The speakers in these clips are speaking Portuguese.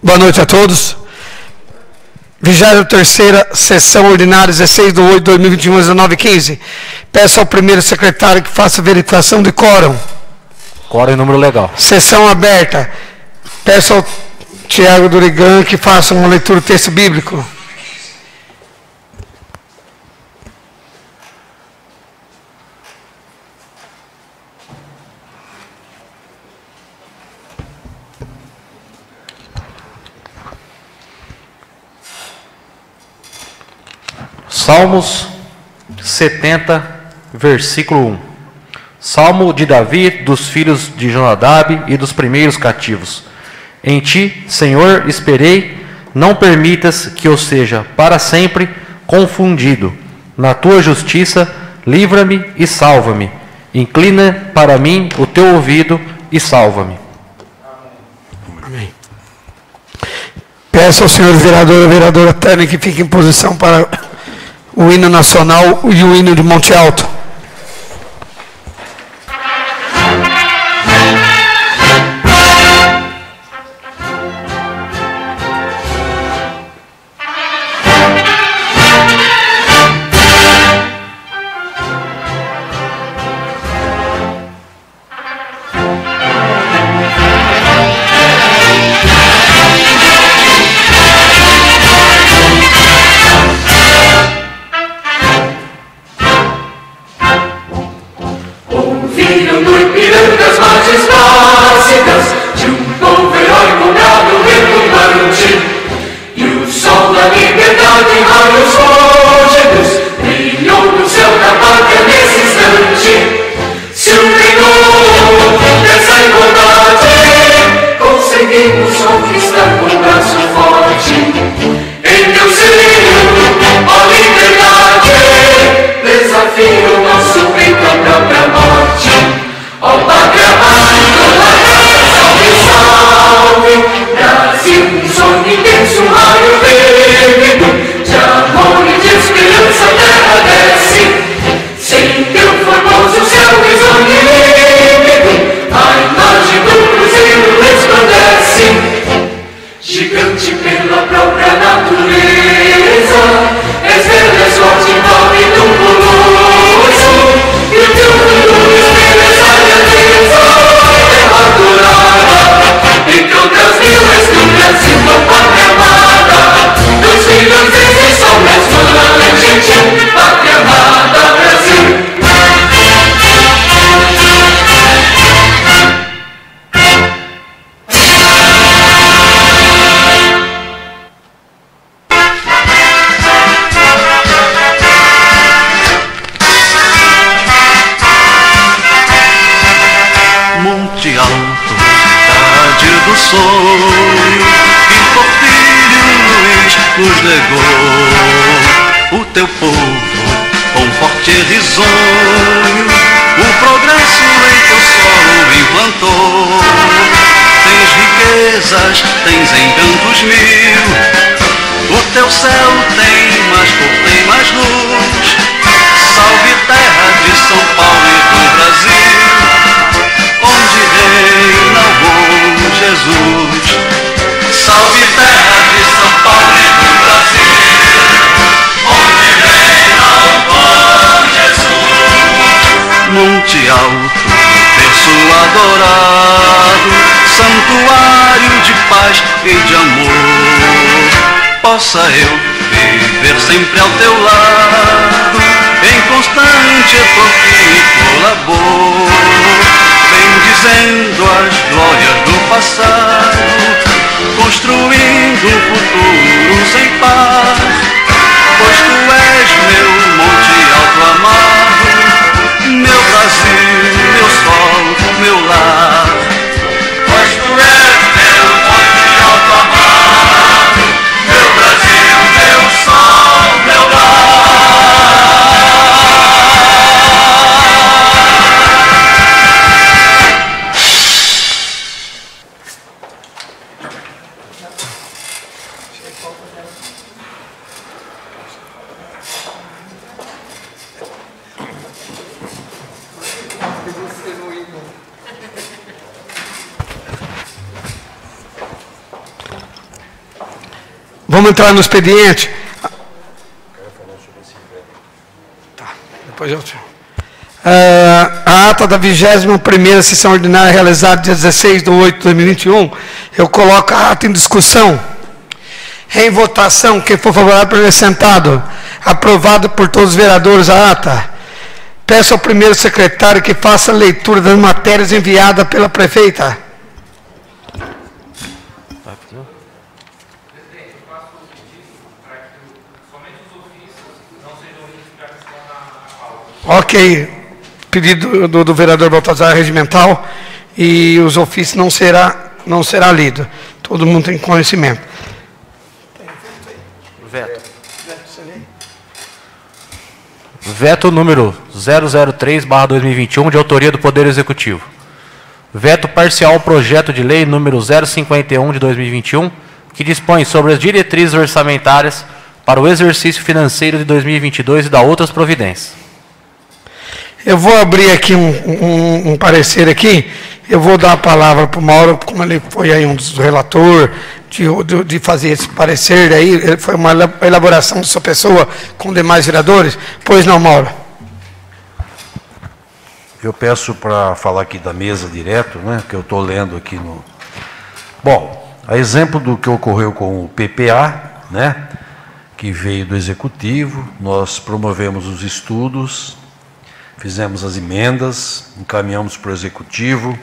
Boa noite a todos. 23ª sessão ordinária, 16/8/2021, às 19h15. Peço ao primeiro secretário que faça a verificação de quórum. Quórum em número legal. Sessão aberta. Peço ao Tiago Durigan que faça uma leitura do texto bíblico. Salmos 70, versículo 1. Salmo de Davi, dos filhos de Jonadab e dos primeiros cativos. Em ti, Senhor, esperei, não permitas que eu seja para sempre confundido. Na tua justiça, livra-me e salva-me. Inclina para mim o teu ouvido e salva-me. Amém. Peço ao senhor vereador e vereadora Tânia que fique em posição para o hino nacional e o hino de Monte Alto. Possa eu viver sempre ao teu lado, em constante colabor, bendizendo as glórias do passado, construindo um futuro sem par, pois tu és meu monte alto amado, meu Brasil, meu sol, meu lar. Pois tu és meu monte alto amado, meu Brasil, meu sol, meu lar. Vamos entrar no expediente. Tá, depois eu... a ata da 21ª sessão ordinária realizada dia 16/8/2021, eu coloco a ata em discussão. Em votação, quem for favorável permaneça sentado. Aprovado por todos os vereadores a ata. Peço ao primeiro secretário que faça a leitura das matérias enviadas pela prefeita. Ok. Pedido do vereador Baltazar regimental, e os ofícios não será lido. Todo mundo tem conhecimento. Veto. Veto número 003/2021, de autoria do Poder Executivo. Veto parcial ao projeto de lei número 051 de 2021, que dispõe sobre as diretrizes orçamentárias para o exercício financeiro de 2022 e da outras providências. Eu vou abrir aqui um parecer aqui. Eu vou dar a palavra para o Mauro, como ele foi aí um dos relatores de fazer esse parecer. Aí foi uma elaboração de sua pessoa com demais vereadores. Pois não, Mauro? Eu peço para falar aqui da mesa direto, né, que eu estou lendo aqui no... Bom, a exemplo do que ocorreu com o PPA, né, que veio do Executivo, nós promovemos os estudos, fizemos as emendas, encaminhamos para o Executivo,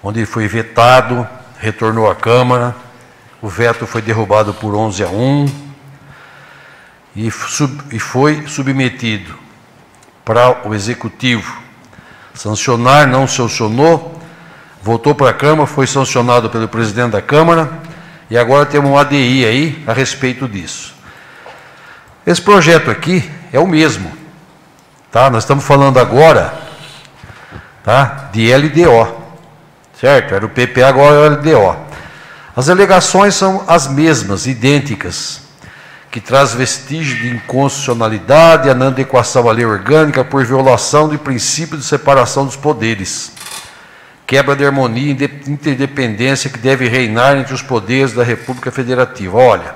onde foi vetado, retornou à Câmara, o veto foi derrubado por 11-1 e foi submetido para o Executivo sancionar, não sancionou, voltou para a Câmara, foi sancionado pelo presidente da Câmara e agora temos um ADI aí a respeito disso. Esse projeto aqui é o mesmo. Tá? Nós estamos falando agora, tá, de LDO, certo? Era o PPA, agora é o LDO. As alegações são as mesmas, idênticas, que traz vestígio de inconstitucionalidade, inadequação à lei orgânica por violação do princípio de separação dos poderes, quebra de harmonia e interdependência que deve reinar entre os poderes da República Federativa. Olha,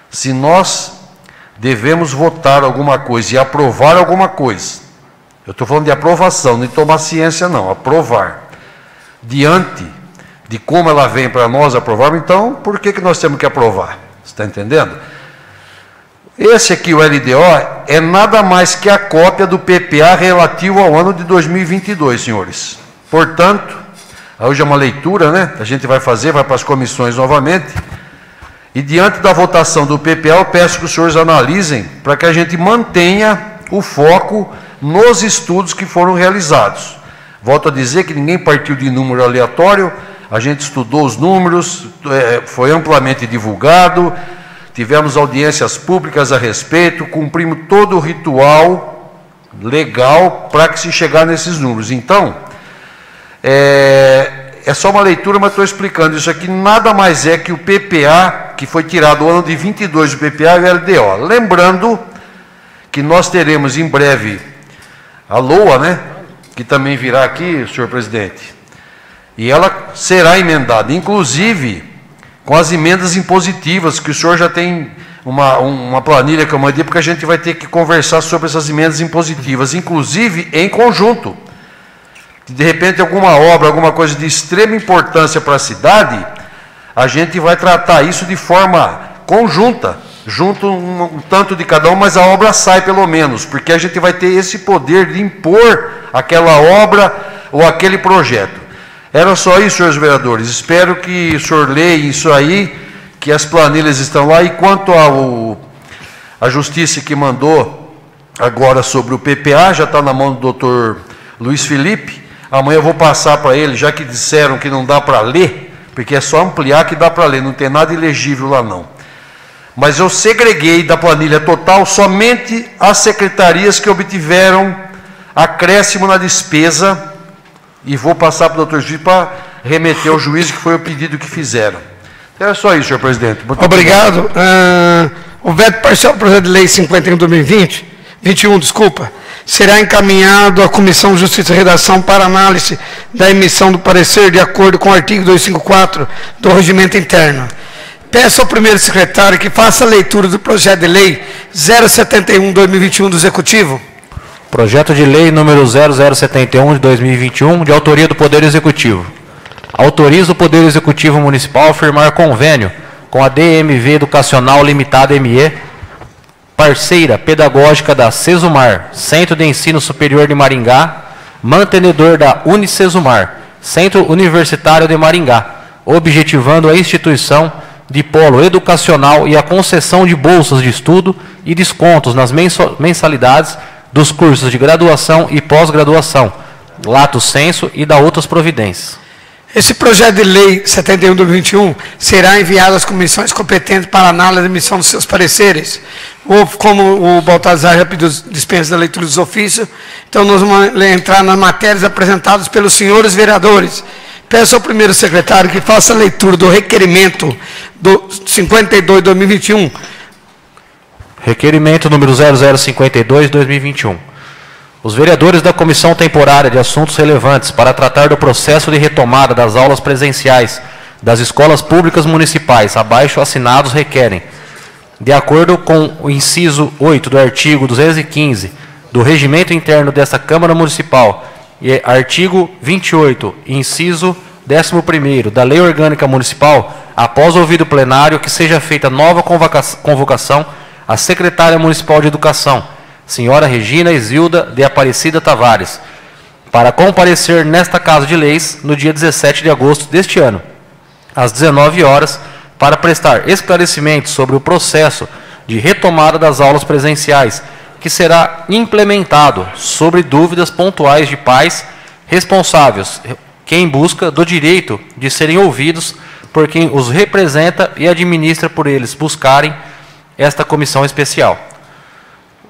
se nós devemos votar alguma coisa e aprovar alguma coisa, eu estou falando de aprovação, não de tomar ciência não, aprovar, diante de como ela vem para nós aprovar, então por que nós temos que aprovar? Você está entendendo? Esse aqui, o LDO, é nada mais que a cópia do PPA relativo ao ano de 2022, senhores. Portanto, hoje é uma leitura, né? A gente vai fazer, vai para as comissões novamente. E diante da votação do PPA, eu peço que os senhores analisem para que a gente mantenha o foco nos estudos que foram realizados. Volto a dizer que ninguém partiu de número aleatório, a gente estudou os números, foi amplamente divulgado, tivemos audiências públicas a respeito, cumprimos todo o ritual legal para que se chegar nesses números. Então, é só uma leitura, mas estou explicando. Isso aqui nada mais é que o PPA, que foi tirado o ano de 22 do PPA e o LDO. Lembrando que nós teremos em breve a LOA, né, que também virá aqui, senhor presidente, e ela será emendada, inclusive com as emendas impositivas, que o senhor já tem uma planilha que eu mandei, porque a gente vai ter que conversar sobre essas emendas impositivas, inclusive em conjunto. De repente, alguma obra, alguma coisa de extrema importância para a cidade, a gente vai tratar isso de forma conjunta, junto um tanto de cada um, mas a obra sai pelo menos, porque a gente vai ter esse poder de impor aquela obra ou aquele projeto. Era só isso, senhores vereadores. Espero que o senhor leia isso aí, que as planilhas estão lá, e quanto à justiça que mandou agora sobre o PPA, já está na mão do doutor Luiz Felipe. Amanhã eu vou passar para ele, já que disseram que não dá para ler, porque é só ampliar que dá para ler, não tem nada ilegível lá não. Mas eu segreguei da planilha total somente as secretarias que obtiveram acréscimo na despesa, e vou passar para o doutor Juiz para remeter ao juiz, que foi o pedido que fizeram. Então é só isso, senhor presidente. Muito obrigado. O veto parcial do projeto de lei 51/2021, desculpa, será encaminhado à Comissão de Justiça e Redação para análise da emissão do parecer de acordo com o artigo 254 do Regimento Interno. Peço ao primeiro secretário que faça a leitura do projeto de lei 071/2021 do Executivo. Projeto de lei número 0071 de 2021, de autoria do Poder Executivo. Autoriza o Poder Executivo Municipal a firmar convênio com a DMV Educacional Limitada ME, parceira pedagógica da Cesumar, Centro de Ensino Superior de Maringá, mantenedor da Unicesumar, Centro Universitário de Maringá, objetivando a instituição de polo educacional e a concessão de bolsas de estudo e descontos nas mensalidades dos cursos de graduação e pós-graduação, lato sensu e da outras providências. Esse projeto de lei 71/2021 será enviado às comissões competentes para análise e emissão dos seus pareceres. Como o Baltazar já pediu dispensa da leitura dos ofícios, então nós vamos entrar nas matérias apresentadas pelos senhores vereadores. Peço ao primeiro secretário que faça a leitura do requerimento do 52/2021. Requerimento número 0052/2021. Os vereadores da Comissão Temporária de Assuntos Relevantes para tratar do processo de retomada das aulas presenciais das escolas públicas municipais abaixo assinados requerem, de acordo com o inciso 8 do artigo 215 do Regimento Interno desta Câmara Municipal e artigo 28, inciso 11º da Lei Orgânica Municipal, após ouvido plenário, que seja feita nova convocação à Secretária Municipal de Educação, senhora Regina Isilda de Aparecida Tavares, para comparecer nesta Casa de Leis no dia 17 de agosto deste ano, às 19 horas, para prestar esclarecimentos sobre o processo de retomada das aulas presenciais, que será implementado sobre dúvidas pontuais de pais responsáveis, que em busca do direito de serem ouvidos por quem os representa e administra por eles buscarem esta comissão especial.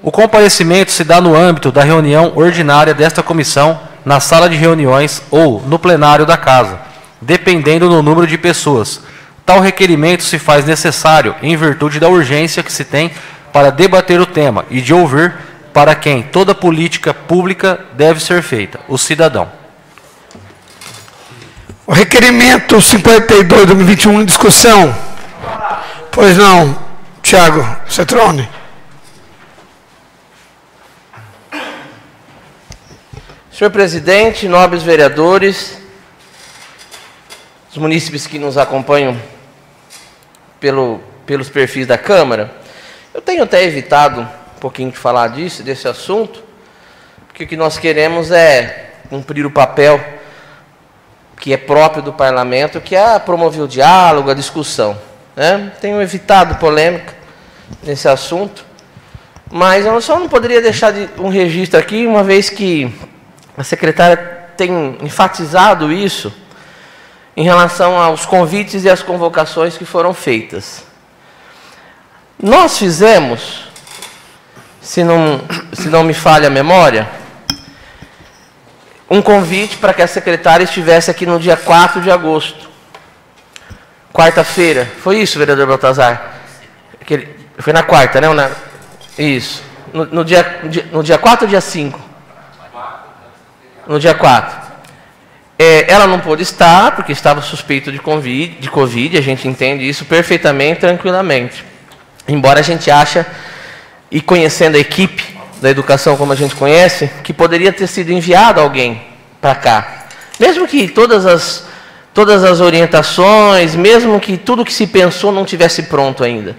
O comparecimento se dá no âmbito da reunião ordinária desta comissão, na sala de reuniões ou no plenário da casa, dependendo do número de pessoas. Tal requerimento se faz necessário em virtude da urgência que se tem para debater o tema e de ouvir para quem toda política pública deve ser feita, o cidadão. O requerimento 52/2021 em discussão. Pois não, Tiago Cetrone. Senhor presidente, nobres vereadores, os munícipes que nos acompanham pelos perfis da Câmara, eu tenho até evitado um pouquinho de falar desse assunto, porque o que nós queremos é cumprir o papel que é próprio do parlamento, que é promover o diálogo, a discussão, né? Tenho evitado polêmica nesse assunto, mas eu só não poderia deixar um registro aqui, uma vez que a secretária tem enfatizado isso em relação aos convites e às convocações que foram feitas. Nós fizemos, se não me falha a memória, um convite para que a secretária estivesse aqui no dia 4 de agosto, quarta-feira. Foi isso, vereador Baltazar? Foi na quarta, né? Isso. No dia 4 ou dia 5? No dia 4. Ela não pôde estar, porque estava suspeito de Covid, a gente entende isso perfeitamente, tranquilamente. Embora a gente ache, e conhecendo a equipe da educação como a gente conhece, que poderia ter sido enviado alguém para cá. Mesmo que todas as orientações, mesmo que tudo que se pensou não tivesse pronto ainda.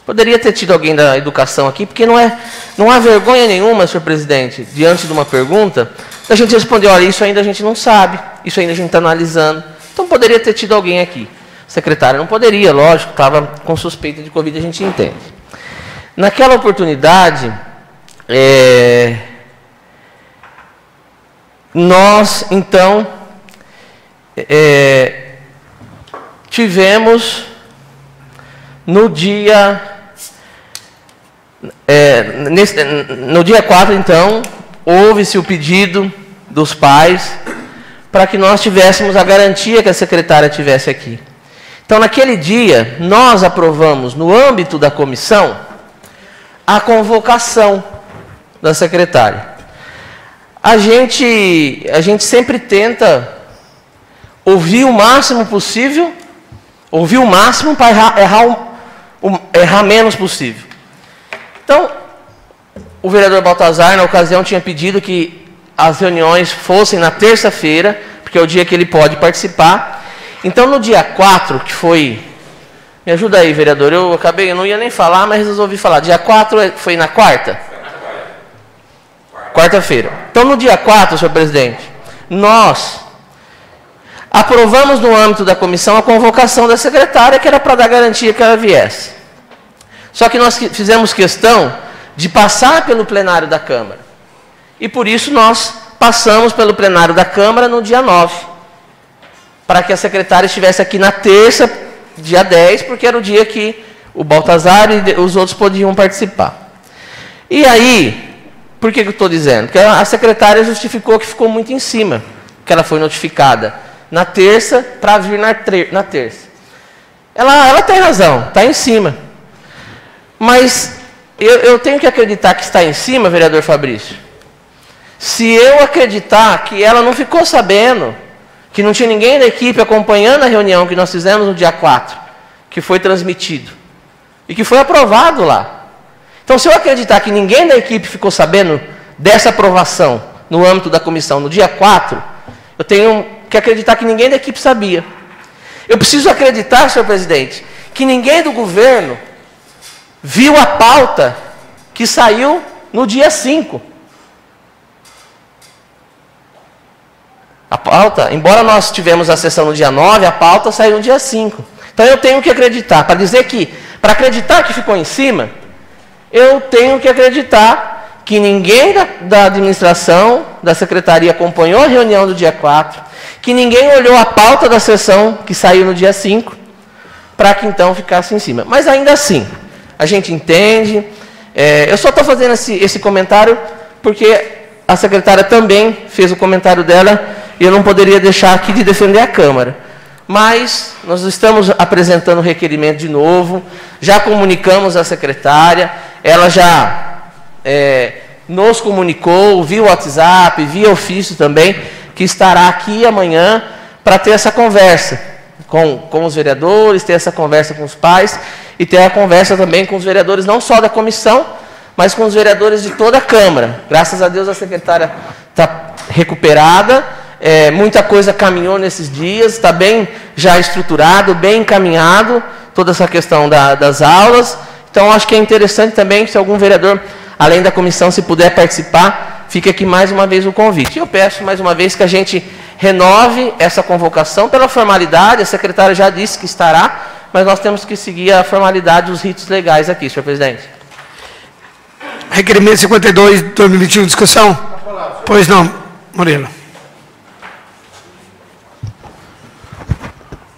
Poderia ter tido alguém da educação aqui, porque não há vergonha nenhuma, senhor presidente, diante de uma pergunta, a gente responder, olha, isso ainda a gente não sabe, isso ainda a gente está analisando. Então poderia ter tido alguém aqui. O secretário não poderia, lógico, estava com suspeita de Covid, a gente entende. Naquela oportunidade, nós, então, tivemos no dia 4, então, houve-se o pedido dos pais para que nós tivéssemos a garantia que a secretária tivesse aqui. Então, naquele dia, nós aprovamos, no âmbito da comissão, a convocação da secretária. A gente sempre tenta ouvir o máximo possível Ouvir o máximo para errar menos possível. Então, o vereador Baltazar, na ocasião, tinha pedido que as reuniões fossem na terça-feira, porque é o dia que ele pode participar. Então, no dia 4, que foi... Me ajuda aí, vereador. Eu não ia nem falar, mas resolvi falar. Dia 4 foi na quarta? Quarta-feira. Então, no dia 4, senhor presidente, nós aprovamos no âmbito da comissão a convocação da secretária, que era para dar garantia que ela viesse. Só que nós fizemos questão de passar pelo plenário da Câmara. E por isso nós passamos pelo plenário da Câmara no dia 9, para que a secretária estivesse aqui na terça, dia 10, porque era o dia que o Baltazar e os outros podiam participar. E aí, por que eu estou dizendo? Porque a secretária justificou que ficou muito em cima, que ela foi notificada na terça para vir na terça. Ela tem razão, está em cima. Mas eu tenho que acreditar que está em cima, vereador Fabrício, se eu acreditar que ela não ficou sabendo, que não tinha ninguém da equipe acompanhando a reunião que nós fizemos no dia 4, que foi transmitido e que foi aprovado lá. Então, se eu acreditar que ninguém da equipe ficou sabendo dessa aprovação no âmbito da comissão no dia 4, eu tenho que acreditar que ninguém da equipe sabia. Eu preciso acreditar, senhor presidente, que ninguém do governo viu a pauta que saiu no dia 5. A pauta, embora nós tivemos a sessão no dia 9, a pauta saiu no dia 5. Então eu tenho que acreditar, para acreditar que ficou em cima, eu tenho que acreditar que ninguém da administração, da secretaria acompanhou a reunião do dia 4, que ninguém olhou a pauta da sessão que saiu no dia 5, para que então ficasse em cima. Mas ainda assim, a gente entende, eu só estou fazendo esse comentário porque a secretária também fez o comentário dela e eu não poderia deixar aqui de defender a Câmara. Mas nós estamos apresentando o requerimento de novo, já comunicamos à secretária, ela já nos comunicou via WhatsApp, via ofício também, que estará aqui amanhã para ter essa conversa com os vereadores, ter essa conversa com os pais e ter a conversa também com os vereadores, não só da comissão, mas com os vereadores de toda a Câmara. Graças a Deus a secretária está recuperada, muita coisa caminhou nesses dias, está bem já estruturado, bem encaminhado, toda essa questão das aulas. Então, acho que é interessante também, se algum vereador, além da comissão, se puder participar, fica aqui mais uma vez o convite. E eu peço mais uma vez que a gente renove essa convocação pela formalidade, a secretária já disse que estará, mas nós temos que seguir a formalidade, os ritos legais aqui, senhor presidente. Requerimento 52, 2021, discussão? Pois não, Murilo.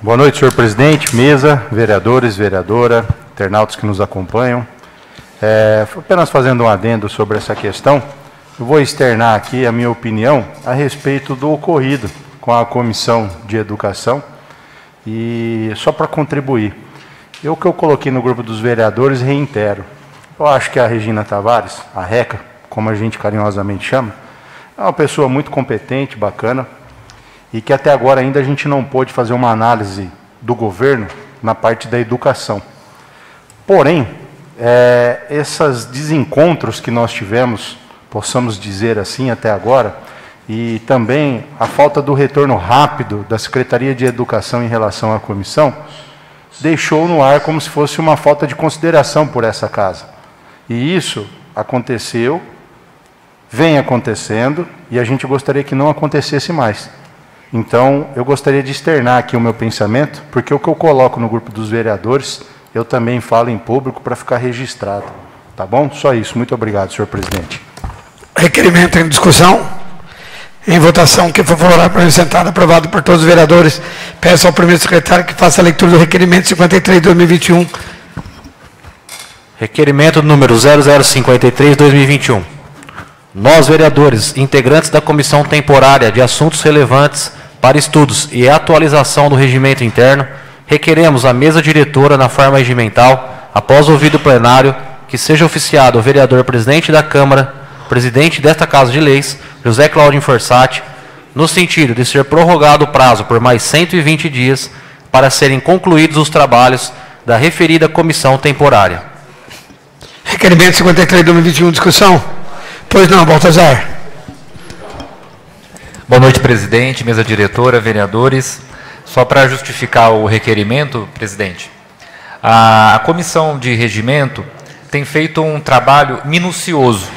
Boa noite, senhor presidente, mesa, vereadores, vereadora, internautas que nos acompanham. Apenas fazendo um adendo sobre essa questão, eu vou externar aqui a minha opinião a respeito do ocorrido com a Comissão de Educação e só para contribuir. O que eu coloquei no grupo dos vereadores, reitero. Eu acho que a Regina Tavares, a Reca, como a gente carinhosamente chama, é uma pessoa muito competente, bacana, e que até agora ainda a gente não pôde fazer uma análise do governo na parte da educação. Porém, esses desencontros que nós tivemos, possamos dizer assim até agora, e também a falta do retorno rápido da Secretaria de Educação em relação à comissão, deixou no ar como se fosse uma falta de consideração por essa casa. E isso aconteceu, vem acontecendo, e a gente gostaria que não acontecesse mais. Então, eu gostaria de externar aqui o meu pensamento, porque o que eu coloco no grupo dos vereadores, eu também falo em público para ficar registrado. Tá bom? Só isso. Muito obrigado, senhor presidente. Requerimento em discussão. Em votação, quem for favorável, apresentado, aprovado por todos os vereadores. Peço ao primeiro secretário que faça a leitura do requerimento 53, 2021. Requerimento número 0053, 2021. Nós, vereadores, integrantes da Comissão Temporária de Assuntos Relevantes para Estudos e Atualização do Regimento Interno, requeremos à mesa diretora, na forma regimental, após ouvido plenário, que seja oficiado o vereador presidente da Câmara, presidente desta Casa de Leis, José Claudinho Forsatti, no sentido de ser prorrogado o prazo por mais 120 dias, para serem concluídos os trabalhos da referida comissão temporária. Requerimento 53/2021, discussão. Pois não, Baltazar. Boa noite, presidente, mesa diretora, vereadores. Só para justificar o requerimento, presidente, a comissão de regimento tem feito um trabalho minucioso.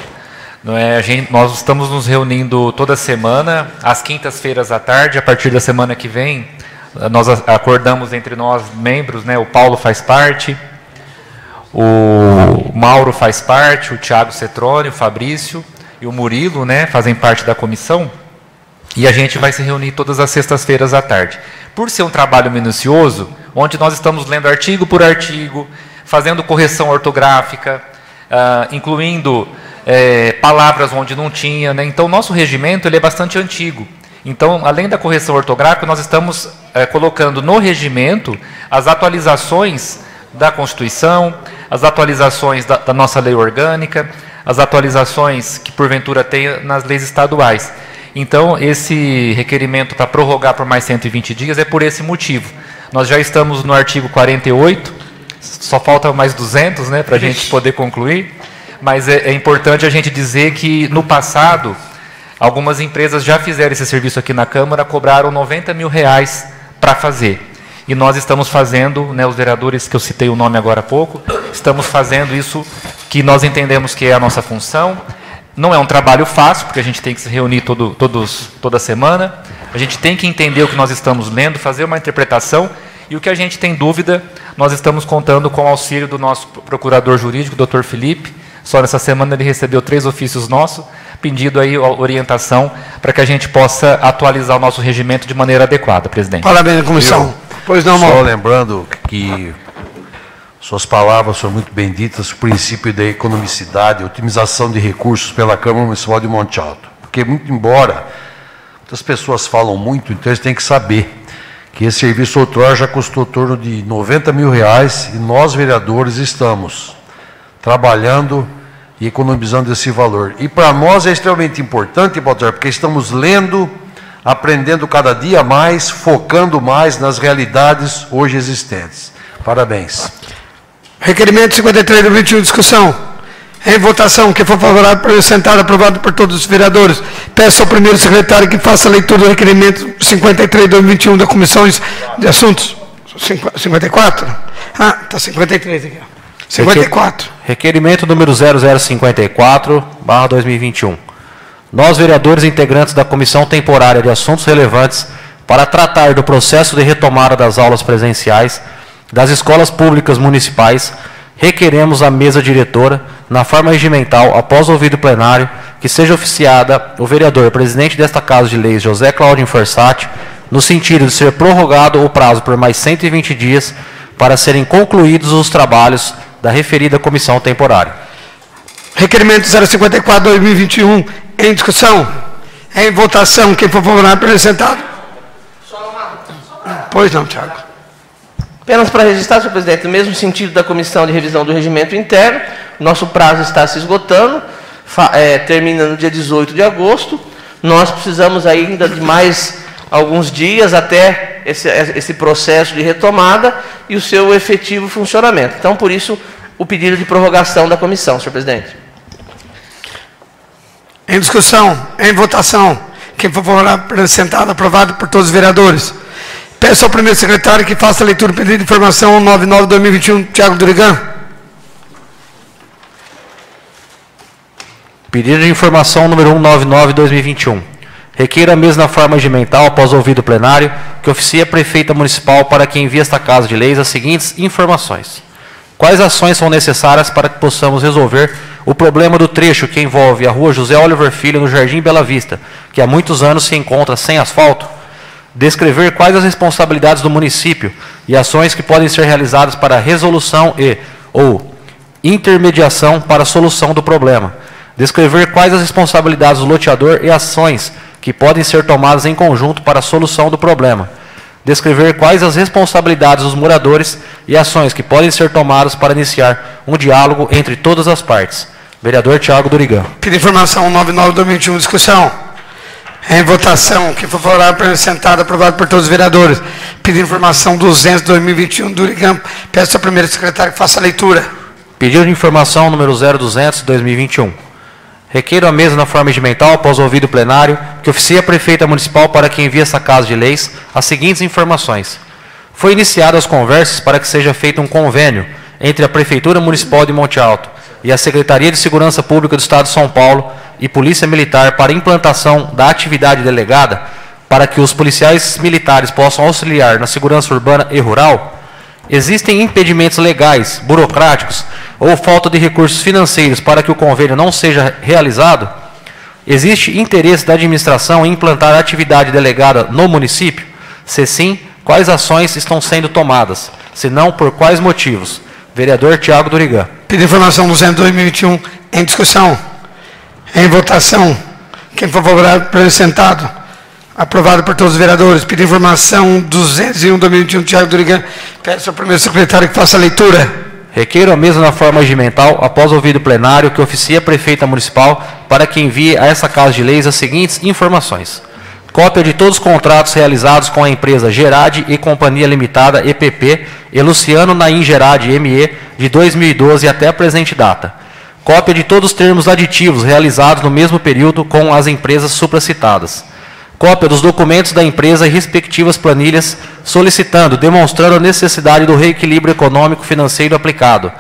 Não é? Nós estamos nos reunindo toda semana, às quintas-feiras à tarde. A partir da semana que vem, nós acordamos entre nós, membros, né? O Paulo faz parte, o Mauro faz parte, o Tiago Cetrone, o Fabrício e o Murilo, né? Fazem parte da comissão. E a gente vai se reunir todas as sextas-feiras à tarde. Por ser um trabalho minucioso, onde nós estamos lendo artigo por artigo, fazendo correção ortográfica, incluindo palavras onde não tinha, né? Então, nosso regimento ele é bastante antigo. Então, além da correção ortográfica, nós estamos colocando no regimento as atualizações da Constituição, as atualizações da nossa lei orgânica, as atualizações que, porventura, tem nas leis estaduais. Então, esse requerimento para prorrogar por mais 120 dias é por esse motivo. Nós já estamos no artigo 48, só falta mais 200, né, para a gente poder concluir, mas é importante a gente dizer que, no passado, algumas empresas já fizeram esse serviço aqui na Câmara, cobraram R$90 mil para fazer. E nós estamos fazendo, né, os vereadores que eu citei o nome agora há pouco, estamos fazendo isso que nós entendemos que é a nossa função. Não é um trabalho fácil, porque a gente tem que se reunir toda semana, a gente tem que entender o que nós estamos lendo, fazer uma interpretação, e o que a gente tem dúvida, nós estamos contando com o auxílio do nosso procurador jurídico, Dr. Felipe. Só nessa semana ele recebeu 3 ofícios nossos, pedindo aí orientação para que a gente possa atualizar o nosso regimento de maneira adequada, presidente. Parabéns, comissão. Pois não, Só lembrando que suas palavras são muito benditas, o princípio da economicidade, otimização de recursos pela Câmara Municipal de Monte Alto. Porque, muito embora muitas pessoas falam muito, então eles têm que saber que esse serviço outrora já custou em torno de R$90 mil, e nós, vereadores, estamos trabalhando e economizando esse valor. E para nós é extremamente importante, Baltar, porque estamos lendo, aprendendo cada dia mais, focando mais nas realidades hoje existentes. Parabéns. Requerimento 53/21, discussão. Em votação, quem for favorável para sentar, aprovado por todos os vereadores. Peço ao primeiro secretário que faça a leitura do requerimento 53/21 da Comissão de Assuntos. 54? Ah, está 53 aqui. 54. Requerimento número 0054/2021. Nós, vereadores integrantes da Comissão Temporária de Assuntos Relevantes, para tratar do processo de retomada das aulas presenciais das escolas públicas municipais, requeremos à mesa diretora, na forma regimental, após ouvido plenário, que seja oficiada o vereador presidente desta Casa de Leis, José Claudio Forsatti, no sentido de ser prorrogado o prazo por mais 120 dias para serem concluídos os trabalhos da referida comissão temporária. Requerimento 054/2021, em discussão. Em votação, quem for favorável, apresentado. Pois não, Tiago. Apenas para registrar, senhor presidente, no mesmo sentido da Comissão de Revisão do Regimento Interno, nosso prazo está se esgotando, termina no dia 18 de agosto. Nós precisamos ainda de mais alguns dias até esse processo de retomada e o seu efetivo funcionamento. Então, por isso, o pedido de prorrogação da comissão, senhor presidente. Em discussão, em votação, quem for favorável, apresentado, aprovado por todos os vereadores. Peço ao primeiro secretário que faça a leitura do pedido de informação 99/2021, Tiago Durigan. Pedido de informação número 199/2021. Requer a mesma forma regimental, após ouvido plenário, que oficie a prefeita municipal para que envie esta Casa de Leis as seguintes informações. Quais ações são necessárias para que possamos resolver o problema do trecho que envolve a rua José Oliver Filho, no Jardim Bela Vista, que há muitos anos se encontra sem asfalto? Descrever quais as responsabilidades do município e ações que podem ser realizadas para a resolução ou intermediação para a solução do problema. Descrever quais as responsabilidades do loteador e ações que podem ser tomadas em conjunto para a solução do problema. Descrever quais as responsabilidades dos moradores e ações que podem ser tomadas para iniciar um diálogo entre todas as partes. Vereador Tiago Durigan. Pedido de informação 99/2021, discussão. Em votação, quem for favorável, permaneça sentado, aprovado por todos os vereadores. Pedido de informação 200/2021 do Urigam. Peço ao primeiro secretário que faça a leitura. Pedido de informação número 0200/2021. Requeiro a mesa na forma regimental, após ouvido o plenário, que oficie a prefeita municipal para que envie essa casa de leis as seguintes informações. Foi iniciadas as conversas para que seja feito um convênio entre a Prefeitura Municipal de Monte Alto e a Secretaria de Segurança Pública do Estado de São Paulo e Polícia Militar para a implantação da atividade delegada para que os policiais militares possam auxiliar na segurança urbana e rural. Existem impedimentos legais, burocráticos ou falta de recursos financeiros para que o convênio não seja realizado? Existe interesse da administração em implantar a atividade delegada no município? Se sim, quais ações estão sendo tomadas? Se não, por quais motivos? Vereador Tiago do Urigam. Pedido de informação 200/2021 em discussão. Em votação. Quem for favorável, permaneça sentado. Aprovado por todos os vereadores. Pedido de informação 201/2021, Tiago do Urigam. Peço ao primeiro secretário que faça a leitura. Requeiro a mesa na forma regimental, após ouvido o plenário, que oficie a prefeita municipal para que envie a essa casa de leis as seguintes informações. Cópia de todos os contratos realizados com a empresa Gerade e Companhia Limitada, EPP, e Luciano Naim Gerade, ME, de 2012 até a presente data. Cópia de todos os termos aditivos realizados no mesmo período com as empresas supracitadas. Cópia dos documentos da empresa e respectivas planilhas, solicitando, demonstrando a necessidade do reequilíbrio econômico-financeiro aplicado.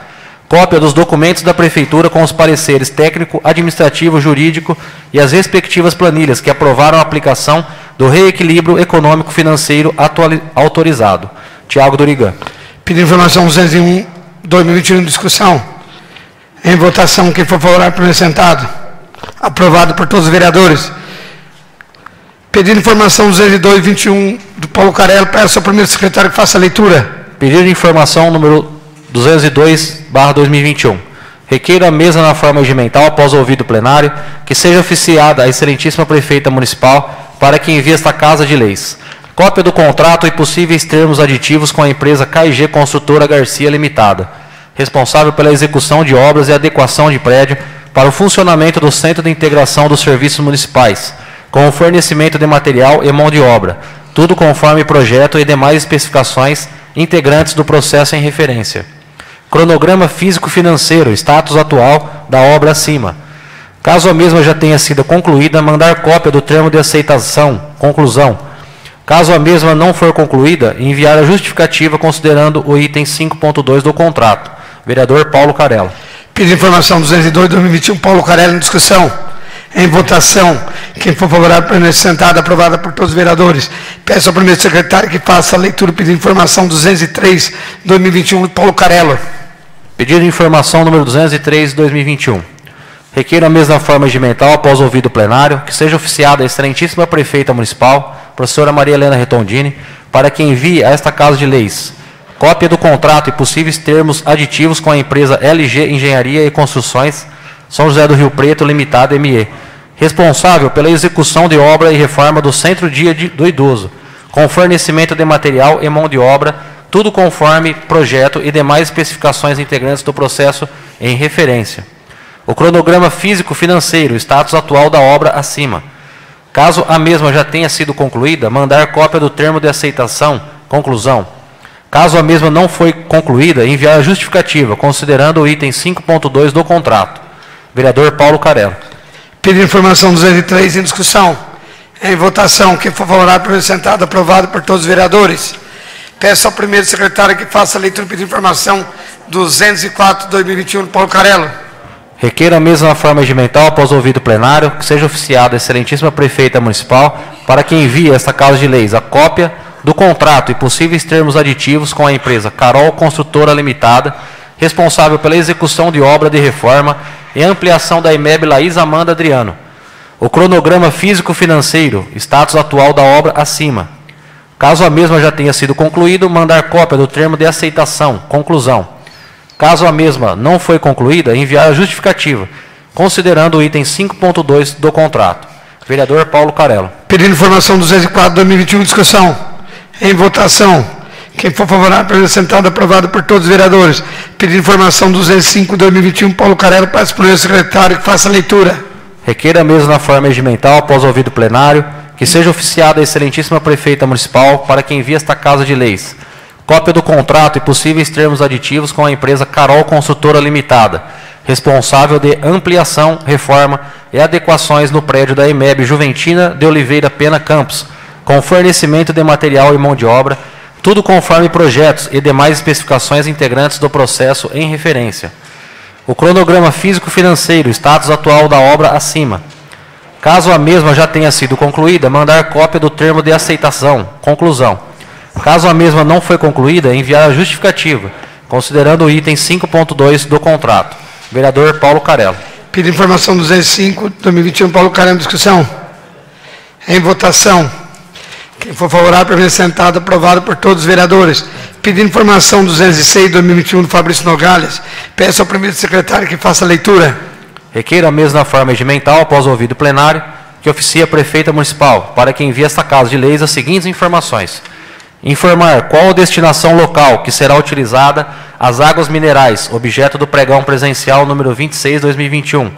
Cópia dos documentos da Prefeitura com os pareceres técnico, administrativo, jurídico e as respectivas planilhas que aprovaram a aplicação do reequilíbrio econômico-financeiro autorizado. Tiago do Urigam. Pedido de informação 201/2021 em discussão. Em votação, quem for favorável, permaneça sentado. Aprovado por todos os vereadores. Pedido de informação 202/21 do Paulo Carello. Peço ao primeiro secretário que faça a leitura. Pedido de informação número 202/2021. Requeiro a mesa na forma regimental, após ouvido o plenário, que seja oficiada a excelentíssima prefeita municipal para que envie esta casa de leis. Cópia do contrato e possíveis termos aditivos com a empresa KG Construtora Garcia Limitada, responsável pela execução de obras e adequação de prédio para o funcionamento do Centro de Integração dos Serviços Municipais, com o fornecimento de material e mão de obra, tudo conforme projeto e demais especificações integrantes do processo em referência. Cronograma físico-financeiro, status atual da obra acima. Caso a mesma já tenha sido concluída, mandar cópia do termo de aceitação, conclusão. Caso a mesma não for concluída, enviar a justificativa considerando o item 5.2 do contrato. Vereador Paulo Carello. Pedido de informação 202/2021, Paulo Carello em discussão. Em votação, quem for favorável, permaneça sentado, aprovada por todos os vereadores. Peço ao primeiro secretário que faça a leitura do pedido de informação 203/2021, Paulo Carello. Pedido de informação número 203/2021. Requeiro a mesma forma regimental, após ouvido o plenário, que seja oficiada a excelentíssima prefeita municipal, professora Maria Helena Retondini, para que envie a esta casa de leis cópia do contrato e possíveis termos aditivos com a empresa LG Engenharia e Construções, São José do Rio Preto Limitada, ME, responsável pela execução de obra e reforma do Centro Dia do Idoso, com fornecimento de material e mão de obra, tudo conforme projeto e demais especificações integrantes do processo em referência. O cronograma físico-financeiro, status atual da obra acima. Caso a mesma já tenha sido concluída, mandar cópia do termo de aceitação, conclusão. Caso a mesma não foi concluída, enviar a justificativa, considerando o item 5.2 do contrato. Vereador Paulo Carello. Pedido de informação 203 em discussão. Em votação, quem for favorável, permaneça sentado, aprovado por todos os vereadores. Peço ao primeiro secretário que faça a leitura do pedido de informação 204/2021, Paulo Carello. Requeiro a mesa na forma regimental, após ouvido o plenário, que seja oficiada a excelentíssima prefeita municipal para que envie a esta casa de leis a cópia do contrato e possíveis termos aditivos com a empresa Carol Construtora Limitada, responsável pela execução de obra de reforma e ampliação da IMEB Laís Amanda Adriano. O cronograma físico-financeiro, status atual da obra acima. Caso a mesma já tenha sido concluída, mandar cópia do termo de aceitação, conclusão. Caso a mesma não foi concluída, enviar a justificativa, considerando o item 5.2 do contrato. Vereador Paulo Carello. Pedido de informação 204/2021, discussão. Em votação. Quem for favorável, permaneça sentado, aprovado por todos os vereadores. Pedido de informação 205/2021, Paulo Carello. Peço para o secretário que faça a leitura. Requeira a mesa na forma regimental, após ouvido plenário, que seja oficiada a excelentíssima prefeita municipal para que envie esta Casa de Leis cópia do contrato e possíveis termos aditivos com a empresa Carol Construtora Limitada, responsável de ampliação, reforma e adequações no prédio da EMEB Juventina de Oliveira Pena Campos, com fornecimento de material e mão de obra, tudo conforme projetos e demais especificações integrantes do processo em referência. O cronograma físico-financeiro, status atual da obra acima. Caso a mesma já tenha sido concluída, mandar cópia do termo de aceitação, conclusão. Caso a mesma não foi concluída, enviar a justificativa, considerando o item 5.2 do contrato. Vereador Paulo Carello. Pedido informação 205, 2021, Paulo Carello, discussão. Em votação. Quem for favorável, permaneça sentado, aprovado por todos os vereadores. Pedido informação 206, 2021, do Fabrício Nogales. Peço ao primeiro secretário que faça a leitura. Requeira a mesa na forma regimental, após ouvido plenário, que oficie a prefeita municipal, para que envie esta Casa de Leis as seguintes informações. Informar qual a destinação local que será utilizada as águas minerais, objeto do pregão presencial número 26/2021.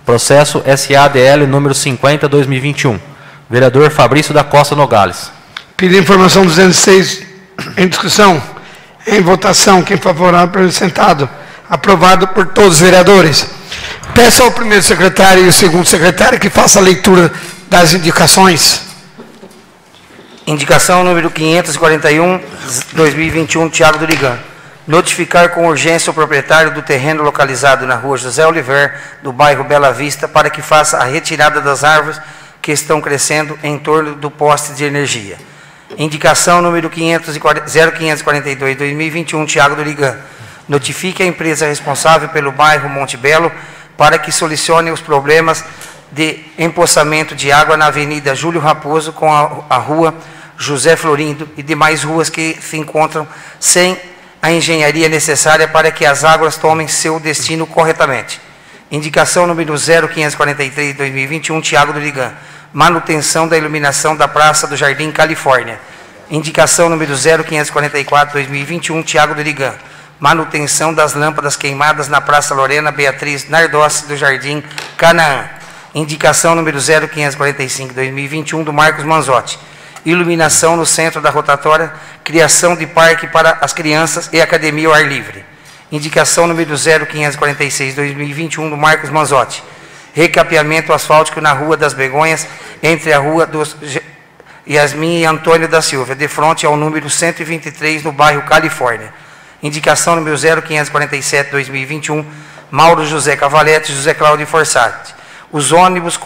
Processo SADL número 50/2021. Vereador Fabrício da Costa Nogales. Pedido informação 206, em discussão. Em votação, quem favorável, permaneça sentado. Aprovado por todos os vereadores. Peço ao primeiro secretário e ao segundo secretário que faça a leitura das indicações. Indicação número 541, 2021, Tiago Durigan. Notificar com urgência o proprietário do terreno localizado na rua José Oliver, do bairro Bela Vista, para que faça a retirada das árvores que estão crescendo em torno do poste de energia. Indicação número 0542, 2021, Tiago Durigan. Notifique a empresa responsável pelo bairro Monte Belo para que solucione os problemas de empoçamento de água na Avenida Júlio Raposo com a rua José Florindo e demais ruas que se encontram sem a engenharia necessária para que as águas tomem seu destino corretamente. Indicação número 0543, 2021, Tiago Durigan. Manutenção da iluminação da Praça do Jardim Califórnia. Indicação número 0544, 2021, Tiago Durigan. Manutenção das lâmpadas queimadas na Praça Lorena Beatriz Nardossi do Jardim Canaã. Indicação número 0545, 2021, do Marcos Manzotti. Iluminação no centro da rotatória, criação de parque para as crianças e academia ao ar livre. Indicação número 0546, 2021, do Marcos Manzotti. Recapeamento asfáltico na Rua das Begonhas, entre a Rua dos Yasmin e Antônio da Silva, de frente ao número 123, no bairro Califórnia. Indicação número 0547, 2021, Mauro José Cavalete e José Cláudio Forsati. Os ônibus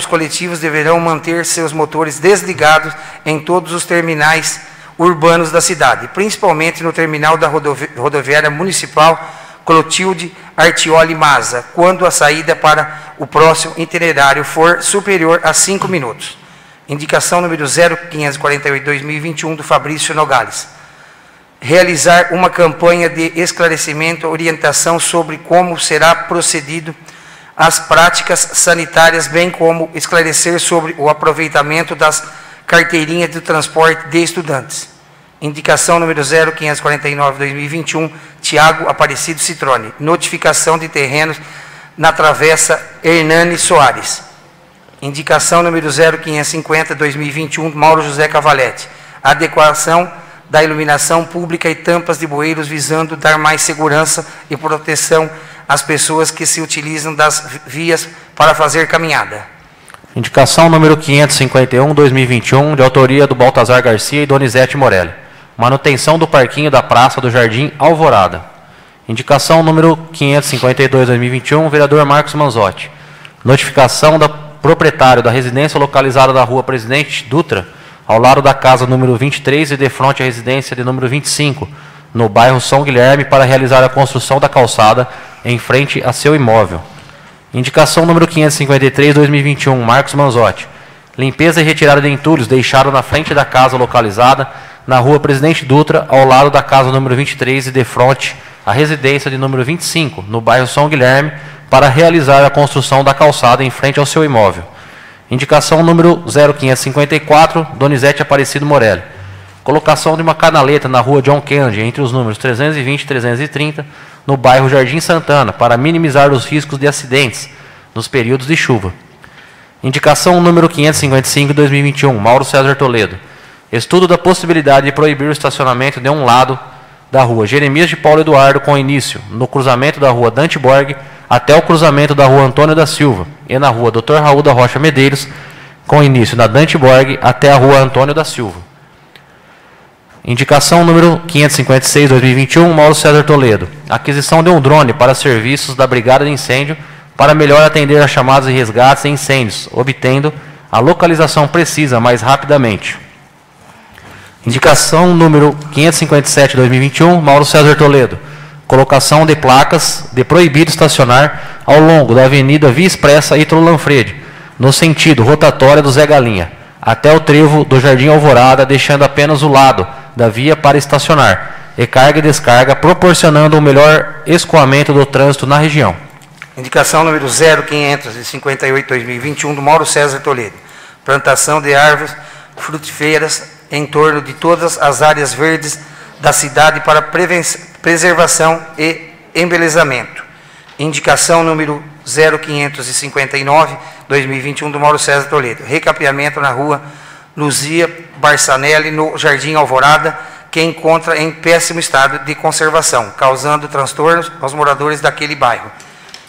coletivos deverão manter seus motores desligados em todos os terminais urbanos da cidade, principalmente no terminal da rodoviária municipal Clotilde Artioli Maza, quando a saída para o próximo itinerário for superior a 5 minutos. Indicação número 0548, 2021, do Fabrício Nogales. Realizar uma campanha de esclarecimento e orientação sobre como será procedido as práticas sanitárias, bem como esclarecer sobre o aproveitamento das carteirinhas de transporte de estudantes. Indicação número 0549, 2021, Tiago Aparecido Citrone. Notificação de terrenos na Travessa Hernani Soares. Indicação número 0550, 2021, Mauro José Cavalete. Adequação da iluminação pública e tampas de bueiros, visando dar mais segurança e proteção às pessoas que se utilizam das vias para fazer caminhada. Indicação número 551, 2021, de autoria do Baltazar Garcia e Donizete Morelli. Manutenção do parquinho da Praça do Jardim Alvorada. Indicação número 552, 2021, vereador Marcos Manzotti. Notificação do proprietário da residência localizada na Rua Presidente Dutra, ao lado da casa número 23 e de frente à residência de número 25, no bairro São Guilherme, para realizar a construção da calçada em frente a seu imóvel. Indicação número 553, 2021, Marcos Manzotti. Limpeza e retirada de entulhos deixado na frente da casa localizada na Rua Presidente Dutra, ao lado da casa número 23 e de frente à residência de número 25, no bairro São Guilherme, para realizar a construção da calçada em frente ao seu imóvel. Indicação número 0554, Donizete Aparecido Morelli. Colocação de uma canaleta na Rua John Kennedy, entre os números 320 e 330, no bairro Jardim Santana, para minimizar os riscos de acidentes, nos períodos de chuva. Indicação número 555, 2021, Mauro César Toledo. Estudo da possibilidade de proibir o estacionamento de um lado da rua Jeremias de Paulo Eduardo, com início no cruzamento da rua Dante Borg até o cruzamento da rua Antônio da Silva, e na rua Dr. Raul da Rocha Medeiros, com início na Dante Borg até a rua Antônio da Silva. Indicação número 556, 2021, Mauro César Toledo. Aquisição de um drone para serviços da Brigada de Incêndio para melhor atender a chamadas e resgates em incêndios, obtendo a localização precisa mais rapidamente. Indicação número 557, 2021, Mauro César Toledo. Colocação de placas de proibido estacionar ao longo da Avenida Via Expressa Ítalo Lanfredi, no sentido rotatória do Zé Galinha, até o trevo do Jardim Alvorada, deixando apenas o lado da via para estacionar, e carga e descarga, proporcionando um melhor escoamento do trânsito na região. Indicação número 0558/2021 do Mauro César Toledo. Plantação de árvores frutíferas em torno de todas as áreas verdes da cidade para preservação e embelezamento. Indicação número 0559/2021 do Mauro César Toledo. Recapeamento na rua Luzia Barçanelli, no Jardim Alvorada, que encontra em péssimo estado de conservação, causando transtornos aos moradores daquele bairro.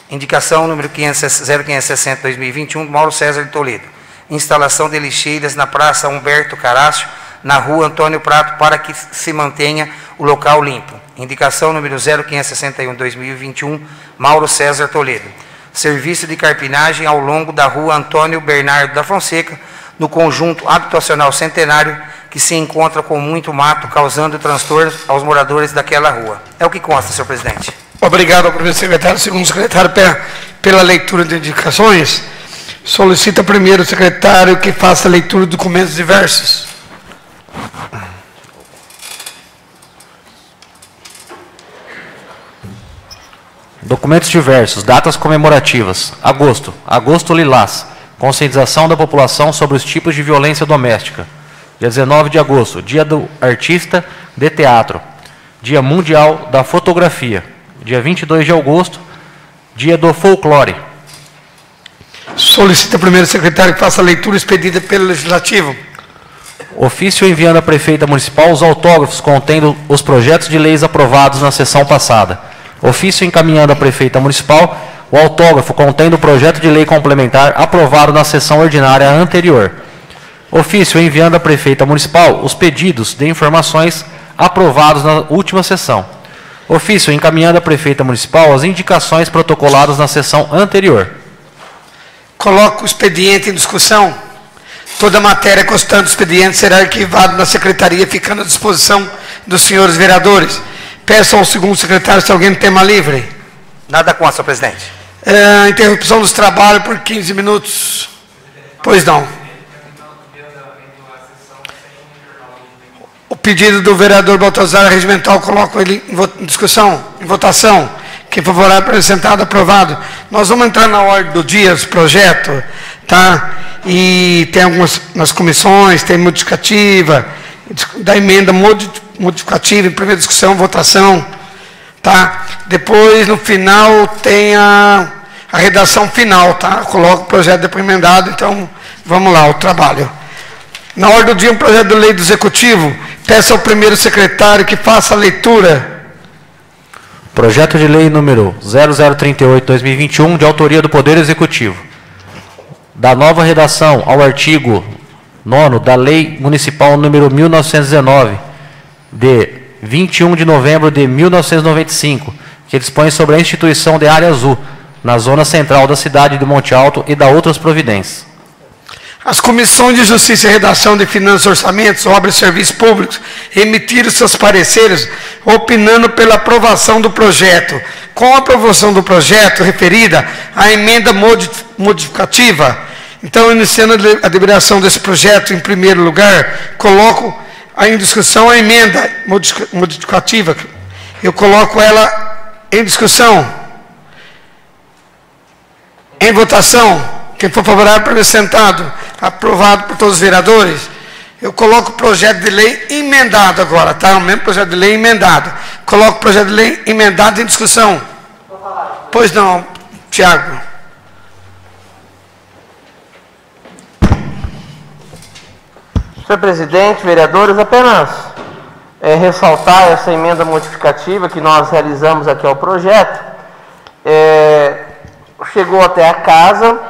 Indicação número 0560/2021 do Mauro César Toledo. Instalação de lixeiras na Praça Humberto Caracio, na rua Antônio Prato, para que se mantenha o local limpo. Indicação número 0561/2021, Mauro César Toledo. Serviço de carpinagem ao longo da rua Antônio Bernardo da Fonseca, no conjunto habitacional Centenário, que se encontra com muito mato, causando transtornos aos moradores daquela rua. É o que consta, senhor presidente. Obrigado ao primeiro secretário. Segundo secretário, pela leitura de indicações, solicita primeiro o secretário que faça a leitura de documentos diversos. Documentos diversos, datas comemorativas. Agosto, Agosto Lilás. Conscientização da população sobre os tipos de violência doméstica. Dia 19 de agosto, Dia do Artista de Teatro. Dia Mundial da Fotografia. Dia 22 de agosto, Dia do Folclore. Solicita primeiro o secretário que faça a leitura expedida pelo Legislativo. Ofício enviando à Prefeita Municipal os autógrafos contendo os projetos de leis aprovados na sessão passada. Ofício encaminhando à Prefeita Municipal o autógrafo contendo o projeto de lei complementar aprovado na sessão ordinária anterior. Ofício enviando à Prefeita Municipal os pedidos de informações aprovados na última sessão. Ofício encaminhando à Prefeita Municipal as indicações protocoladas na sessão anterior. Coloco o expediente em discussão. Toda matéria constante do expediente será arquivada na Secretaria, ficando à disposição dos senhores vereadores. Peço ao segundo secretário se alguém tem tema livre. Nada consta, senhor presidente. Interrupção dos trabalhos por 15 minutos. Pois não. O pedido do vereador Baltazar Regimental, coloco ele em discussão, em votação. Quem favorável, apresentado, aprovado. Nós vamos entrar na ordem do dia, os projetos, tá? E tem algumas nas comissões, tem modificativa, da emenda modificativa, em primeira discussão, votação, tá? Depois, no final, tem a redação final, tá? Eu coloco o projeto depois emendado, então, vamos lá, o trabalho. Na ordem do dia, um projeto de lei do Executivo. Peço ao primeiro secretário que faça a leitura. Projeto de lei número 0038/2021, de autoria do Poder Executivo. Da nova redação ao artigo 9º da Lei Municipal número 1919, de 21 de novembro de 1995, que dispõe sobre a instituição de área azul na zona central da cidade de Monte Alto e da outras providências. As comissões de Justiça e Redação de Finanças, Orçamentos, Obras e Serviços Públicos emitiram seus pareceres opinando pela aprovação do projeto. Com a aprovação do projeto referida à emenda modificativa, então, iniciando a deliberação desse projeto, em primeiro lugar, coloco em discussão a emenda modificativa. Eu coloco ela em discussão, em votação. Quem for favorável, apresentado, aprovado por todos os vereadores. Eu coloco o projeto de lei emendado agora, tá? O mesmo projeto de lei emendado. Coloco o projeto de lei emendado em discussão. Pois não, Tiago. Senhor presidente, vereadores, apenas ressaltar essa emenda modificativa que nós realizamos aqui ao projeto. Chegou até a casa,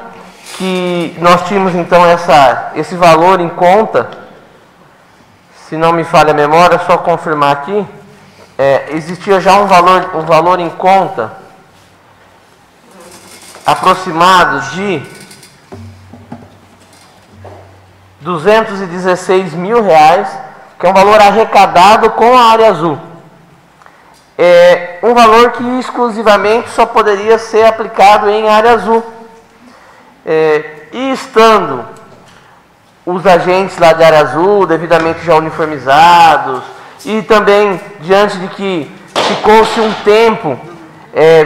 que nós tínhamos então esse valor em conta, se não me falha a memória, é só confirmar aqui, existia já um valor em conta aproximado de R$216 mil, que é um valor arrecadado com a área azul. É um valor que exclusivamente só poderia ser aplicado em área azul. E estando os agentes lá de área azul devidamente já uniformizados, e também diante de que ficou-se um tempo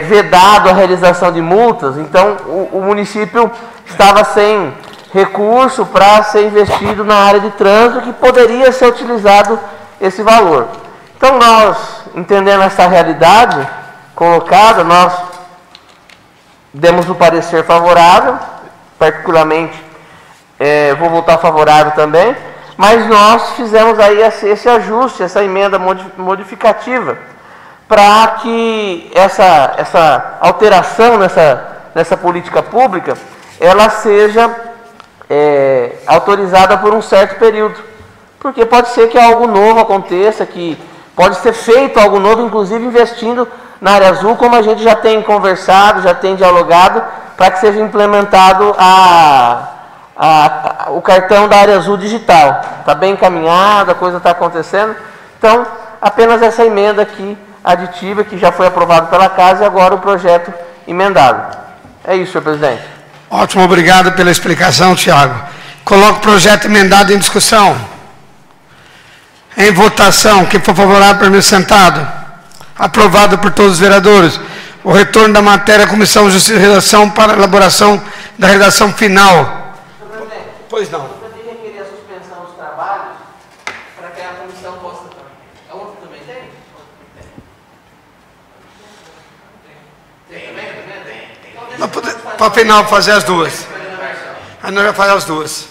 vedado a realização de multas, então o município estava sem recurso para ser investido na área de trânsito, que poderia ser utilizado esse valor. Então nós, entendendo essa realidade colocada, nós demos o parecer favorável, particularmente vou votar favorável também, mas nós fizemos aí esse ajuste, essa emenda modificativa, para que essa alteração nessa política pública, ela seja autorizada por um certo período. Porque pode ser que algo novo aconteça, que pode ser feito algo novo, inclusive investindo na área azul, como a gente já tem conversado, já tem dialogado, para que seja implementado o cartão da área azul digital. Está bem encaminhado, a coisa está acontecendo. Então, apenas essa emenda aqui, aditiva, que já foi aprovada pela Casa, e agora o projeto emendado. É isso, senhor presidente. Ótimo, obrigado pela explicação, Tiago. Coloco o projeto emendado em discussão. Em votação, quem for favorável, permaneça sentado. Aprovado por todos os vereadores. O retorno da matéria à Comissão de Justiça e Redação para a elaboração da redação final. Pois não. Eu poderia requerer a suspensão dos trabalhos para que a comissão possa... A outra também tem? Tem. Para final fazer as duas. Aí nós vamos fazer as duas.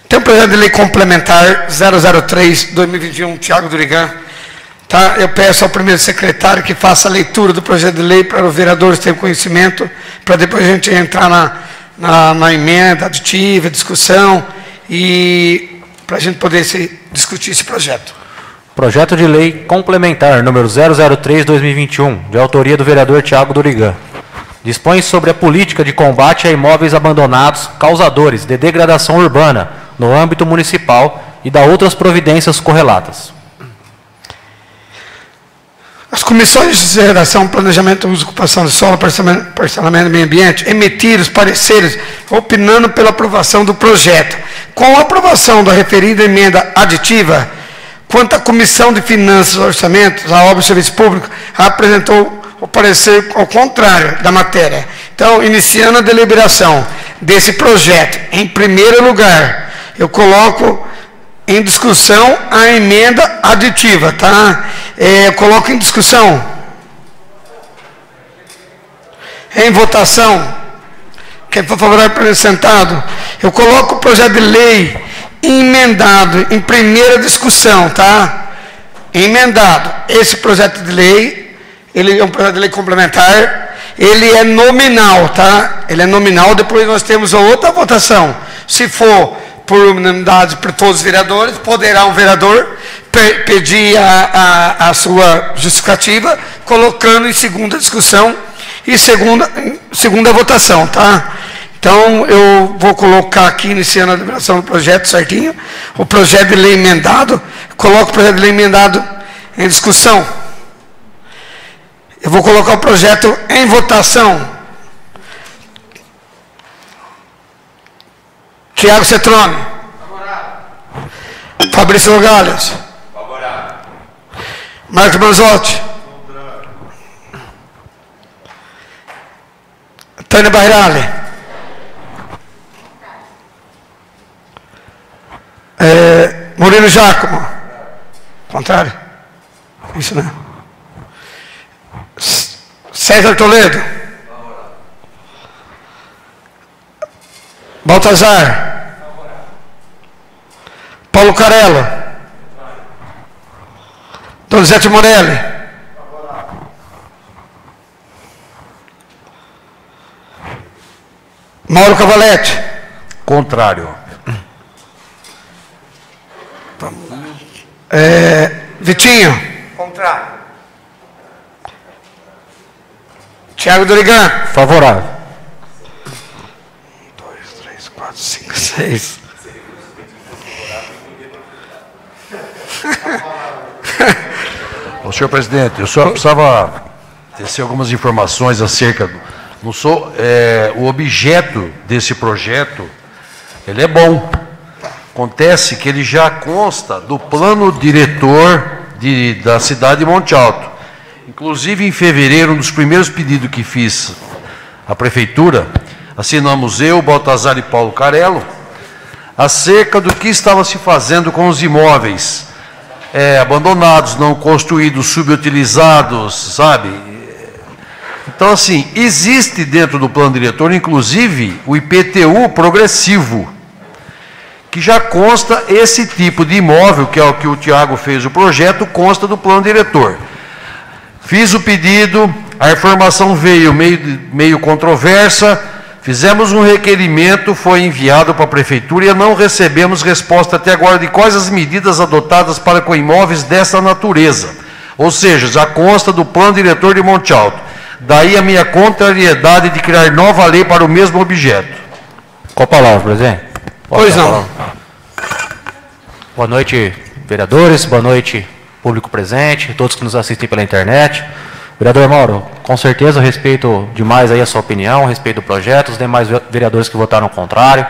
Tem um projeto de lei complementar 003/2021, Tiago Durigan. Tá? Eu peço ao primeiro secretário que faça a leitura do projeto de lei para os vereadores terem conhecimento, para depois a gente entrar na emenda aditiva, discussão, e para a gente poder discutir esse projeto. Projeto de lei complementar número 003/2021, de autoria do vereador Tiago Durigan. Dispõe sobre a política de combate a imóveis abandonados causadores de degradação urbana no âmbito municipal e da outras providências correlatas. As comissões de redação, planejamento, uso e ocupação de solo, parcelamento do meio ambiente, emitiram os pareceres opinando pela aprovação do projeto. Com a aprovação da referida emenda aditiva, quanto à Comissão de Finanças e Orçamentos, a Obra e Serviço Público apresentou o parecer ao contrário da matéria. Então, iniciando a deliberação desse projeto, em primeiro lugar, eu coloco em discussão a emenda aditiva, tá? Eu coloco em discussão. Em votação. Quem for favorável, permaneça sentado. Eu coloco o projeto de lei emendado em primeira discussão, tá? Emendado. Esse projeto de lei, ele é um projeto de lei complementar, ele é nominal, tá? Ele é nominal, depois nós temos a outra votação. Se for por unanimidade por todos os vereadores, poderá um vereador pedir a sua justificativa, colocando em segunda discussão e segunda votação, tá? Então, eu vou colocar aqui, iniciando a deliberação do projeto certinho, o projeto de lei emendado, coloco o projeto de lei emendado em discussão. Eu vou colocar o projeto em votação. Tiago Cetrone. Favorável. Fabrício Logalhas. Favorável. Marcos Manzotti. Favorável. Tânia Bairali. Murilo Giacomo. Contrário? Isso não. César Toledo. Baltazar. Paulo Carello. Donizete Morelli. Mauro Cavalete. Contrário. Vitinho. Contrário. Tiago Dorigan. Favorável. 1, 2, 3, 4, 5, 6. Ô, senhor presidente, eu só precisava tecer algumas informações acerca do... o objeto desse projeto, ele é bom. Acontece que ele já consta do plano diretor da cidade de Monte Alto. Inclusive, em fevereiro, um dos primeiros pedidos que fiz à prefeitura, assinamos eu, Baltazar e Paulo Carello, acerca do que estava se fazendo com os imóveis abandonados, não construídos, subutilizados, sabe? Então, assim, existe dentro do plano diretor, inclusive, o IPTU progressivo, que já consta esse tipo de imóvel, que é o que o Tiago fez o projeto, consta do plano diretor. Fiz o pedido, a informação veio meio controversa, fizemos um requerimento, foi enviado para a prefeitura e não recebemos resposta até agora de quais as medidas adotadas para com imóveis dessa natureza. Ou seja, já consta do plano diretor de Monte Alto. Daí a minha contrariedade de criar nova lei para o mesmo objeto. Com a palavra, presidente. Pois não. Boa noite, vereadores. Boa noite, público presente, todos que nos assistem pela internet. Vereador Mauro, com certeza eu respeito demais aí a sua opinião, respeito do projeto, os demais vereadores que votaram contrário.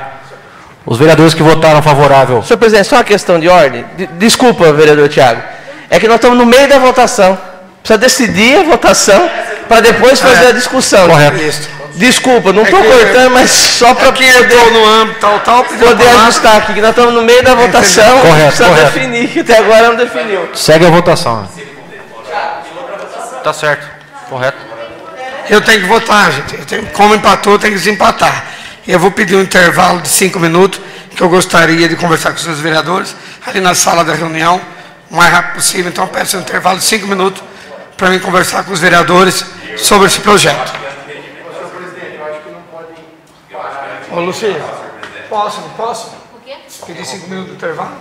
Os vereadores que votaram favorável... Senhor presidente, só uma questão de ordem. Desculpa, vereador Tiago. É que nós estamos no meio da votação. Precisa decidir a votação para depois fazer a discussão. Correto. Desculpa, não estou cortando, mas só para poder, no âmbito tal, poder ajustar aqui, que nós estamos no meio da votação. Correto. Definir, que até agora não definiu. Segue a votação. Tá certo. Correto. Eu tenho que votar, gente. Como empatou, eu tenho que desempatar. Eu vou pedir um intervalo de 5 minutos, que eu gostaria de conversar com os seus vereadores, ali na sala da reunião, o mais rápido possível. Então, eu peço um intervalo de 5 minutos para mim conversar com os vereadores sobre esse projeto. Ô, Luciano, posso? O quê? Pedir 5 minutos de intervalo?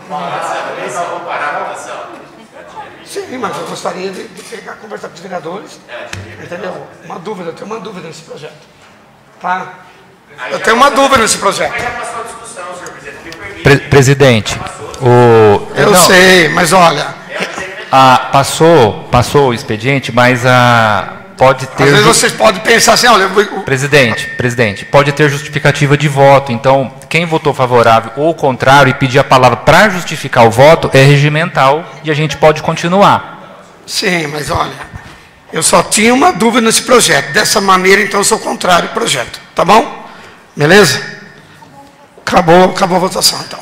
Sim, mas eu gostaria de pegar, conversar com os vereadores. Entendeu? Eu tenho uma dúvida nesse projeto. Tá? Eu tenho uma dúvida nesse projeto. Presidente, Eu sei, mas olha... passou o expediente, mas pode ter... Às vezes vocês podem pensar assim, olha... Presidente, pode ter justificativa de voto. Então, quem votou favorável ou contrário e pedir a palavra para justificar o voto é regimental e a gente pode continuar. Sim, mas olha, eu só tinha uma dúvida nesse projeto. Dessa maneira, então, eu sou contrário ao projeto. Tá bom? Beleza? Acabou a votação, então.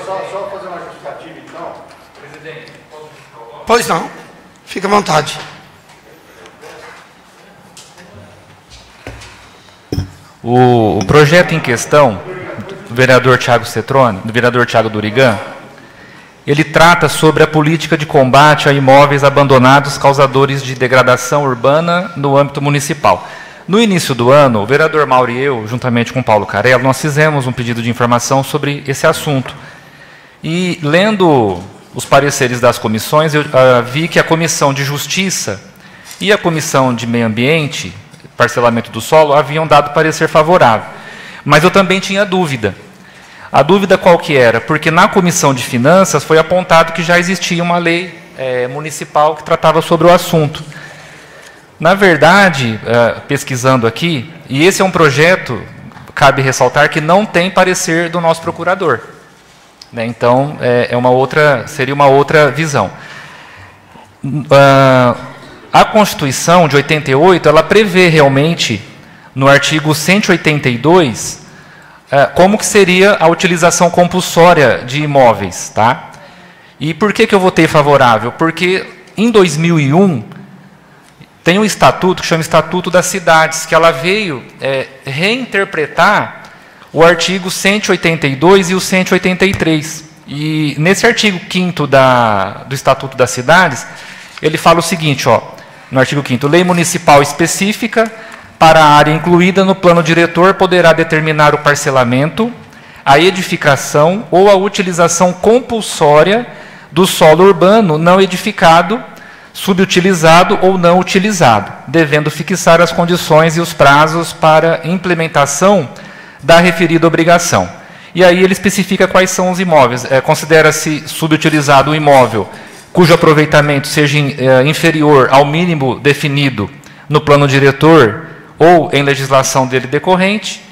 Só fazer uma justificativa, então. Presidente, Pois não. Fica à vontade. O projeto em questão, do vereador Tiago Cetrone, do vereador Tiago Dorigan, ele trata sobre a política de combate a imóveis abandonados causadores de degradação urbana no âmbito municipal. No início do ano, o vereador Mauro e eu, juntamente com Paulo Carello, nós fizemos um pedido de informação sobre esse assunto. E, lendo os pareceres das comissões, eu vi que a Comissão de Justiça e a Comissão de Meio Ambiente, Parcelamento do Solo, haviam dado parecer favorável. Mas eu também tinha dúvida. A dúvida qual que era? Porque na Comissão de Finanças foi apontado que já existia uma lei municipal que tratava sobre o assunto. Na verdade, pesquisando aqui, e esse é um projeto, cabe ressaltar, que não tem parecer do nosso procurador. Né? Então, seria uma outra visão. A Constituição de 88, ela prevê realmente, no artigo 182, como que seria a utilização compulsória de imóveis. Tá? E por que eu votei favorável? Porque, em 2001, tem um estatuto que chama Estatuto das Cidades, que ela veio reinterpretar o artigo 182 e o 183. E nesse artigo 5º do Estatuto das Cidades, ele fala o seguinte, ó, no artigo 5º, lei municipal específica para a área incluída no plano diretor poderá determinar o parcelamento, a edificação ou a utilização compulsória do solo urbano não edificado, subutilizado ou não utilizado, devendo fixar as condições e os prazos para implementação da referida obrigação. E aí ele especifica quais são os imóveis. Considera-se subutilizado o imóvel cujo aproveitamento seja inferior ao mínimo definido no plano diretor ou em legislação dele decorrente.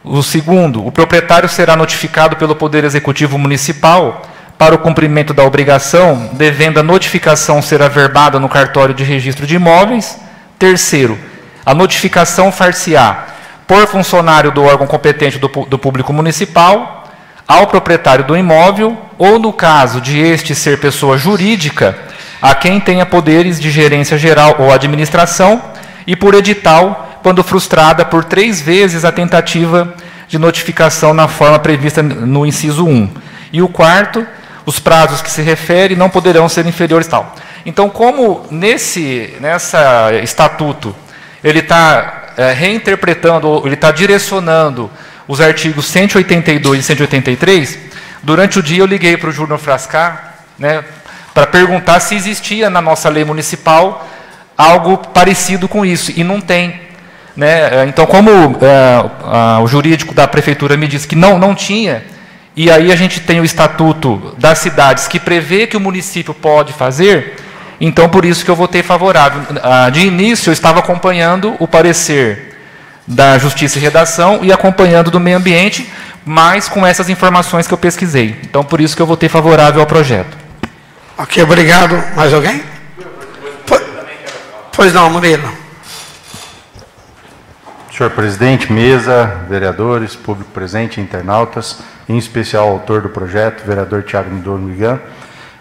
O segundo, o proprietário será notificado pelo Poder Executivo Municipal para o cumprimento da obrigação, devendo a notificação ser averbada no cartório de registro de imóveis. Terceiro, a notificação far-se-á por funcionário do órgão competente do público municipal, ao proprietário do imóvel, ou no caso de este ser pessoa jurídica, a quem tenha poderes de gerência geral ou administração, e por edital, quando frustrada por 3 vezes a tentativa de notificação na forma prevista no inciso 1. E o quarto, os prazos que se refere não poderão ser inferiores tal. Então, como nessa estatuto, ele está reinterpretando, ele está direcionando os artigos 182 e 183, durante o dia eu liguei para o Júnior Frascar, né, para perguntar se existia na nossa lei municipal algo parecido com isso, e não tem. Né? Então, como o jurídico da prefeitura me disse que não tinha, e aí a gente tem o Estatuto das Cidades que prevê que o município pode fazer, então por isso que eu votei favorável. De início eu estava acompanhando o parecer da Justiça e Redação e acompanhando do Meio Ambiente, mas com essas informações que eu pesquisei. Então por isso que eu votei favorável ao projeto. Ok, obrigado. Mais alguém? Pois não, Murilo. Senhor presidente, mesa, vereadores, público presente, internautas, em especial o autor do projeto, vereador Thiago Midormigan.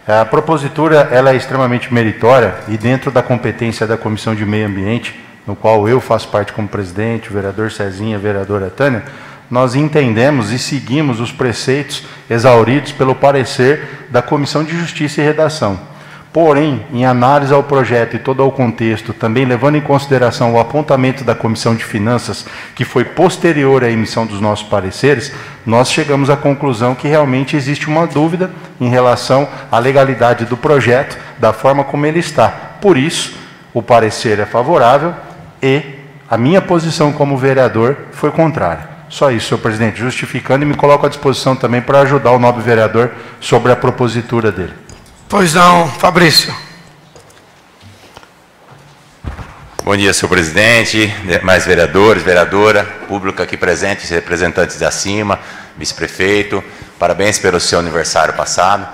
A propositura ela é extremamente meritória e dentro da competência da Comissão de Meio Ambiente, no qual eu faço parte como presidente, o vereador Cezinha, a vereadora Tânia, nós entendemos e seguimos os preceitos exauridos pelo parecer da Comissão de Justiça e Redação. Porém, em análise ao projeto e todo ao contexto, também levando em consideração o apontamento da Comissão de Finanças, que foi posterior à emissão dos nossos pareceres, nós chegamos à conclusão que realmente existe uma dúvida em relação à legalidade do projeto, da forma como ele está. Por isso, o parecer é favorável e a minha posição como vereador foi contrária. Só isso, senhor presidente, justificando, e me coloco à disposição também para ajudar o nobre vereador sobre a propositura dele. Pois não, Fabrício. Bom dia, senhor presidente, mais vereadores, vereadora, público aqui presente, representantes da CIMA, vice-prefeito, parabéns pelo seu aniversário passado.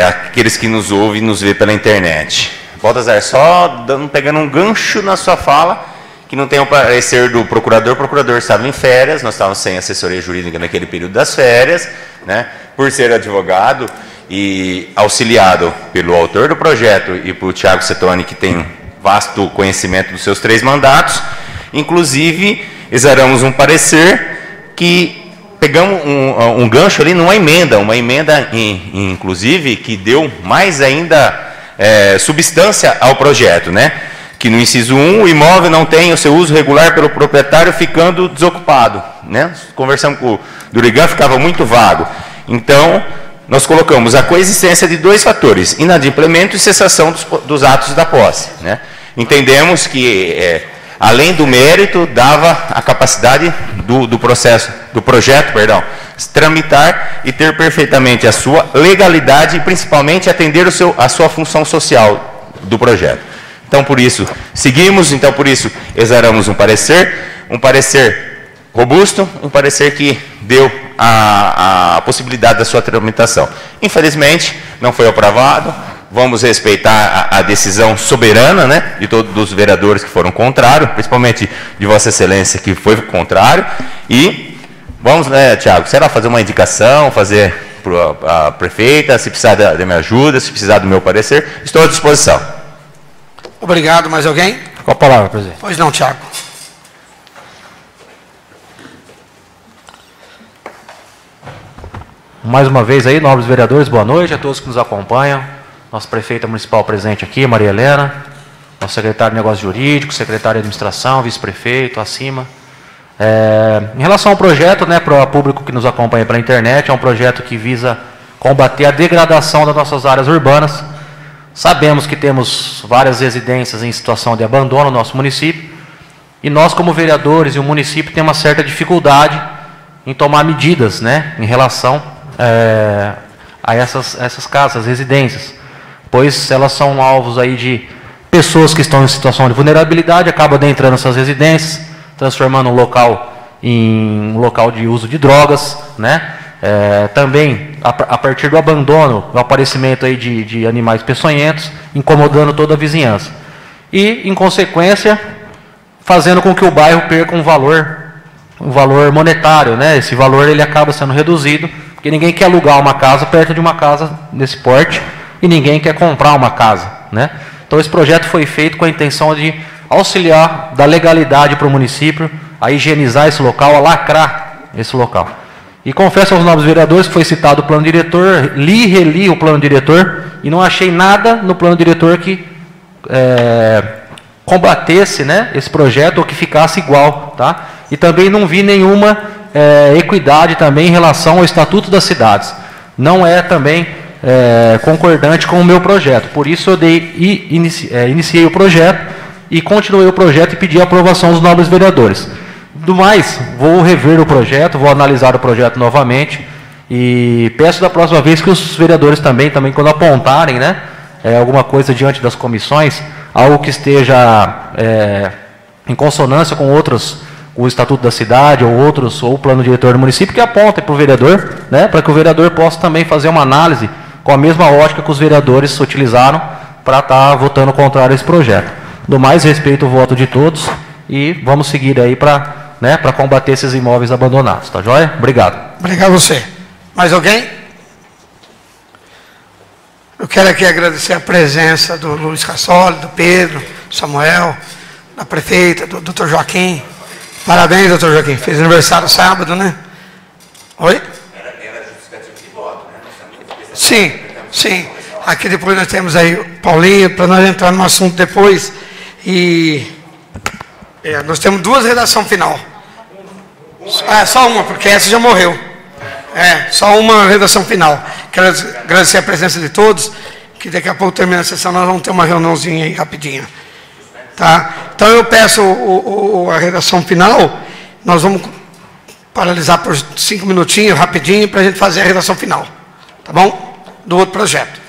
Aqueles que nos ouvem e nos vê pela internet. Baltazar, só pegando um gancho na sua fala, que não tem o parecer do procurador. O procurador estava em férias, nós estávamos sem assessoria jurídica naquele período das férias, né? Por ser advogado e auxiliado pelo autor do projeto e por Thiago Cetroni, que tem vasto conhecimento dos seus 3 mandatos, inclusive exaramos um parecer que pegamos um gancho ali numa emenda, inclusive que deu mais ainda substância ao projeto, né? Que no inciso 1, o imóvel não tem o seu uso regular pelo proprietário ficando desocupado, né? Conversamos com o Durigan, ficava muito vago. Então, nós colocamos a coexistência de 2 fatores, inadimplemento e cessação dos atos da posse, né? Entendemos que, além do mérito, dava a capacidade do projeto, tramitar e ter perfeitamente a sua legalidade e, principalmente, atender a sua função social do projeto. Então, por isso, seguimos, por isso, exaramos um parecer robusto, um parecer que deu a possibilidade da sua tramitação. Infelizmente, não foi aprovado, vamos respeitar a decisão soberana, né, de todos os vereadores que foram contrários, principalmente de Vossa Excelência, que foi contrário, e vamos, né, Thiago, será fazer uma indicação, fazer para a prefeita, se precisar da minha ajuda, se precisar do meu parecer, estou à disposição. Obrigado. Mais alguém? Com a palavra, presidente. Pois não, Thiago. Mais uma vez aí, nobres vereadores, boa noite a todos que nos acompanham. Nossa prefeita municipal presente aqui, Maria Helena, nosso secretário de Negócios Jurídicos, secretário de Administração, vice-prefeito, acima. Em relação ao projeto, né, para o público que nos acompanha pela internet, é um projeto que visa combater a degradação das nossas áreas urbanas. Sabemos que temos várias residências em situação de abandono no nosso município, e nós, como vereadores e o município, temos uma certa dificuldade em tomar medidas, né, em relação a essas casas, residências, pois elas são alvos aí de pessoas que estão em situação de vulnerabilidade, acabam adentrando essas residências, transformando um local em um local de uso de drogas, né? Também, a partir do abandono, o aparecimento aí de animais peçonhentos, incomodando toda a vizinhança. E, em consequência, fazendo com que o bairro perca um valor monetário, né? Esse valor ele acaba sendo reduzido, porque ninguém quer alugar uma casa perto de uma casa desse porte, e ninguém quer comprar uma casa, né? Então, esse projeto foi feito com a intenção de auxiliar da legalidade para o município, a higienizar esse local, a lacrar esse local. E confesso aos nobres vereadores que foi citado o plano diretor, li e reli o plano diretor, e não achei nada no plano diretor que combatesse, né, esse projeto, ou que ficasse igual, tá? E também não vi nenhuma equidade também em relação ao Estatuto das Cidades. Não é também concordante com o meu projeto. Por isso eu iniciei o projeto e continuei o projeto e pedi a aprovação dos nobres vereadores. Do mais, vou rever o projeto, vou analisar o projeto novamente e peço da próxima vez que os vereadores também quando apontarem, né, alguma coisa diante das comissões, algo que esteja em consonância com o Estatuto da Cidade ou o plano diretor do município, que apontem para o vereador, né, para que o vereador possa também fazer uma análise com a mesma ótica que os vereadores utilizaram para estar votando contrário a esse projeto. Do mais, respeito o voto de todos e vamos seguir aí para combater esses imóveis abandonados. Tá joia? Obrigado. Obrigado a você. Mais alguém? Eu quero aqui agradecer a presença do Luiz Cassoli, do Pedro, do Samuel, da prefeita, do Dr. Joaquim. Parabéns, Dr. Joaquim. Fez aniversário sábado, né? Oi? Era justificativo de voto, né? Sim, sim. Aqui depois nós temos aí o Paulinho, para nós entrar no assunto depois. E nós temos duas redações final. Só uma, porque essa já morreu. Só uma redação final. Quero agradecer a presença de todos, que daqui a pouco termina a sessão, nós vamos ter uma reuniãozinha aí rapidinho. Tá? Então eu peço a redação final, nós vamos paralisar por 5 minutinhos, rapidinho, para a gente fazer a redação final. Tá bom? Do outro projeto.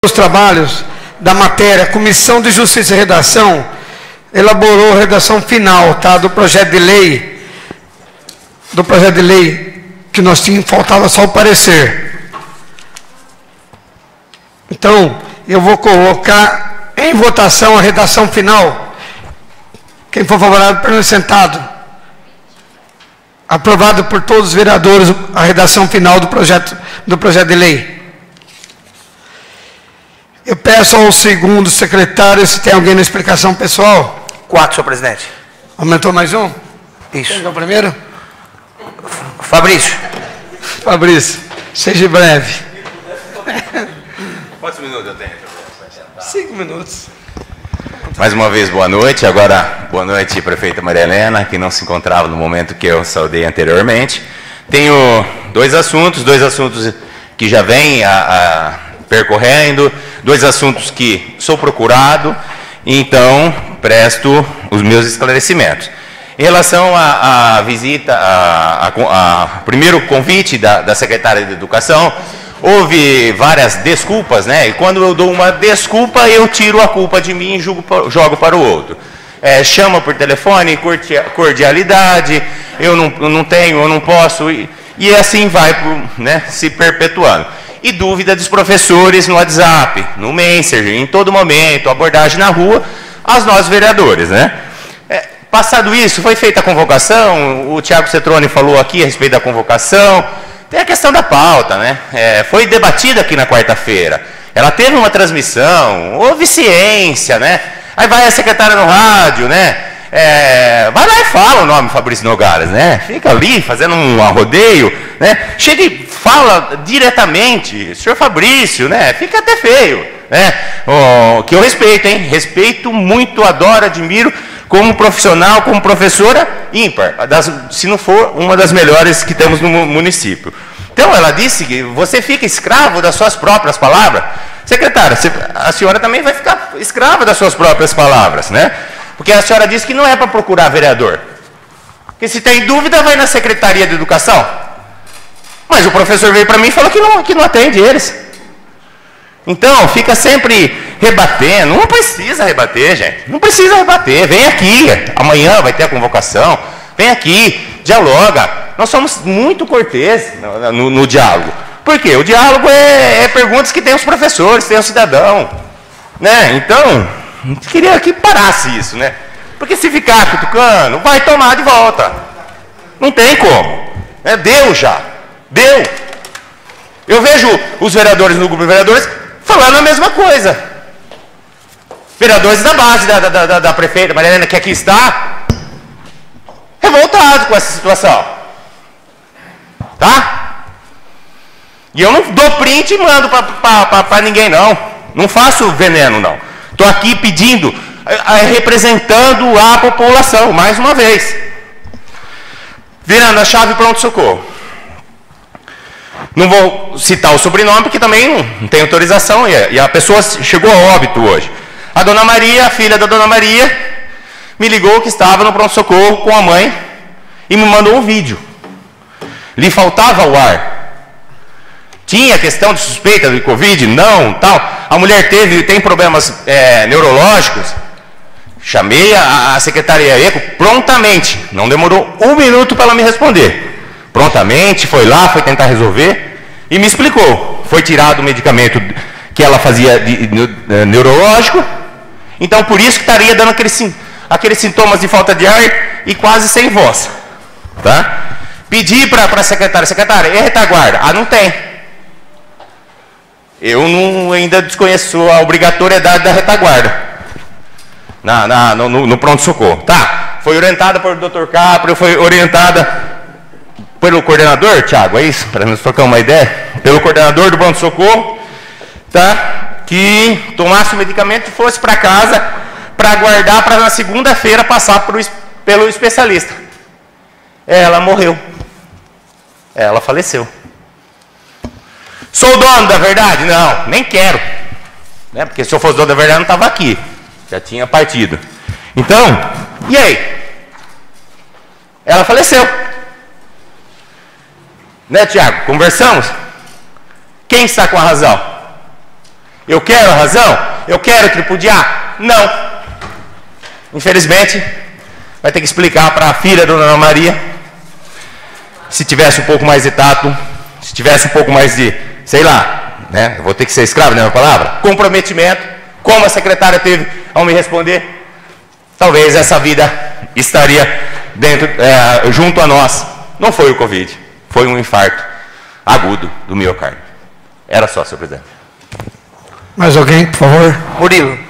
Os trabalhos da matéria, a Comissão de Justiça e Redação elaborou a redação final, tá, do projeto de lei, que nós tínhamos, faltava só o parecer. Então, eu vou colocar em votação a redação final. Quem for favorável, permaneça sentado. Aprovado por todos os vereadores a redação final do projeto de lei. Eu peço ao segundo secretário se tem alguém na explicação pessoal. 4, senhor presidente. Aumentou mais um? Isso. Quem é o primeiro? Fabrício. Fabrício, seja breve. Quantos minutos eu tenho? 5 minutos. Mais uma vez, boa noite. Agora, boa noite, prefeita Maria Helena, que não se encontrava no momento que eu saudei anteriormente. Tenho dois assuntos que já vêm percorrendo, dois assuntos que sou procurado, então presto os meus esclarecimentos. Em relação à visita, primeiro convite da secretária de Educação, houve várias desculpas, né? E quando eu dou uma desculpa, eu tiro a culpa de mim e jogo para o outro. Chama por telefone, cordialidade, eu não tenho, eu não posso, e assim vai, né, se perpetuando. E dúvida dos professores no WhatsApp, no Messenger, em todo momento, abordagem na rua, aos nós vereadores, né? Passado isso, foi feita a convocação, o Tiago Cetrone falou aqui a respeito da convocação, tem a questão da pauta, né? Foi debatida aqui na quarta-feira, ela teve uma transmissão, houve ciência, né? Aí vai a secretária no rádio, né? Vai lá e fala o nome Fabrício Nogaras, né? Fica ali fazendo um rodeio, né? Chega e fala diretamente, senhor Fabrício, né? Fica até feio, né? Que eu respeito, hein? Respeito muito, adoro, admiro, como profissional, como professora ímpar, se não for uma das melhores que temos no município. Então ela disse que você fica escravo das suas próprias palavras. Secretária, a senhora também vai ficar escrava das suas próprias palavras, né? Porque a senhora disse que não é para procurar vereador. Porque se tem dúvida, vai na Secretaria de Educação. Mas o professor veio para mim e falou que não atende eles. Então, fica sempre rebatendo. Não precisa rebater, gente. Não precisa rebater. Vem aqui. Amanhã vai ter a convocação. Vem aqui. Dialoga. Nós somos muito corteses no diálogo. Por quê? O diálogo é perguntas que tem os professores, tem o cidadão. Né? Então, queria que parasse isso, né? Porque se ficar cutucando, vai tomar de volta. Não tem como. Deu já. Deu. Eu vejo os vereadores no grupo de vereadores falando a mesma coisa. Vereadores da base da prefeita Maria Helena, que aqui está, revoltado com essa situação. Tá? E eu não dou print e mando para ninguém, não. Não faço veneno, não. Estou aqui pedindo, representando a população, mais uma vez. Virando a chave pronto-socorro. Não vou citar o sobrenome, porque também não tem autorização, e a pessoa chegou a óbito hoje. A dona Maria, a filha da dona Maria, me ligou que estava no pronto-socorro com a mãe e me mandou um vídeo. Lhe faltava o ar. Tinha questão de suspeita de Covid? Não, tal. A mulher tem problemas neurológicos. Chamei a secretaria ECO prontamente. Não demorou 1 minuto para ela me responder. Prontamente, foi lá, foi tentar resolver e me explicou. Foi tirado o medicamento que ela fazia neurológico. Então, por isso que estaria dando aqueles sintomas de falta de ar e quase sem voz. Tá? Pedi para a secretária, e a retaguarda? Não tem. Eu ainda desconheço a obrigatoriedade da retaguarda no pronto-socorro. Tá, foi orientada por Dr. Caprio, foi orientada pelo coordenador, Thiago, é isso? Para nós trocar uma ideia? Pelo coordenador do pronto-socorro, tá? Que tomasse o medicamento e fosse para casa para aguardar para na segunda-feira passar pelo especialista. Ela morreu. Ela faleceu. Sou dono da verdade? Não, nem quero. Né? Porque se eu fosse dono da verdade, eu não estava aqui. Já tinha partido. Então, e aí? Ela faleceu. Né, Tiago? Conversamos? Quem está com a razão? Eu quero a razão? Eu quero tripudiar? Não. Infelizmente, vai ter que explicar para a filha da Dona Maria, se tivesse um pouco mais de tato, se tivesse um pouco mais de, sei lá, né? Eu vou ter que ser escravo, não é uma palavra? Comprometimento, como a secretária teve ao me responder, talvez essa vida estaria dentro, junto a nós. Não foi o Covid, foi um infarto agudo do miocárdio. Era só, senhor presidente. Mais alguém, por favor? Murilo.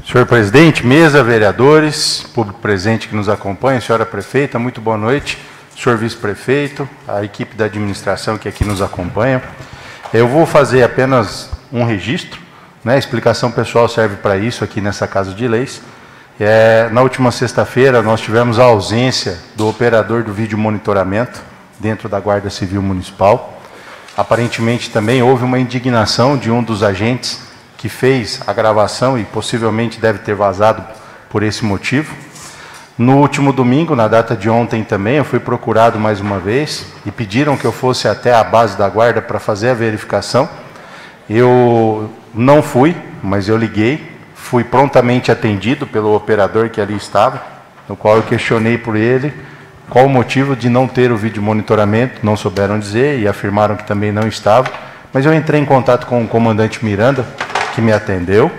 Senhor presidente, mesa, vereadores, público presente que nos acompanha, senhora prefeita, muito boa noite. Senhor vice-prefeito, a equipe da administração que aqui nos acompanha. Eu vou fazer apenas um registro, né? A explicação pessoal serve para isso aqui nessa Casa de Leis. Na última sexta-feira, nós tivemos a ausência do operador do vídeo monitoramento dentro da Guarda Civil Municipal. Aparentemente também houve uma indignação de um dos agentes que fez a gravação e possivelmente deve ter vazado por esse motivo. No último domingo, na data de ontem também, eu fui procurado mais uma vez e pediram que eu fosse até a base da guarda para fazer a verificação. Eu não fui, mas eu liguei, fui prontamente atendido pelo operador que ali estava, no qual eu questionei por ele qual o motivo de não ter o vídeo monitoramento, não souberam dizer e afirmaram que também não estava, mas eu entrei em contato com o comandante Miranda, que me atendeu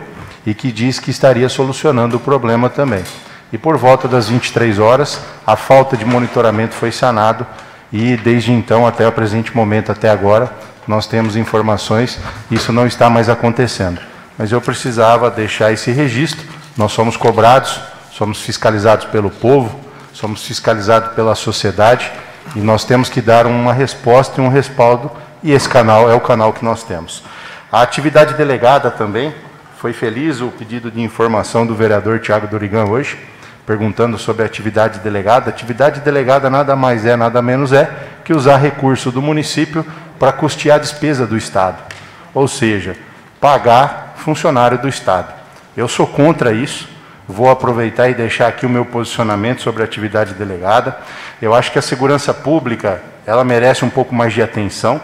e que disse que estaria solucionando o problema também. E por volta das 23 horas, a falta de monitoramento foi sanado e desde então, até o presente momento, até agora, nós temos informações, isso não está mais acontecendo. Mas eu precisava deixar esse registro, nós somos cobrados, somos fiscalizados pelo povo, somos fiscalizados pela sociedade e nós temos que dar uma resposta e um respaldo e esse canal é o canal que nós temos. A atividade delegada também, foi feliz o pedido de informação do vereador Tiago Dorigan hoje, perguntando sobre a atividade delegada. A atividade delegada nada mais é, nada menos é, que usar recurso do município para custear a despesa do Estado. Ou seja, pagar funcionário do Estado. Eu sou contra isso, vou aproveitar e deixar aqui o meu posicionamento sobre a atividade delegada. Eu acho que a segurança pública, ela merece um pouco mais de atenção.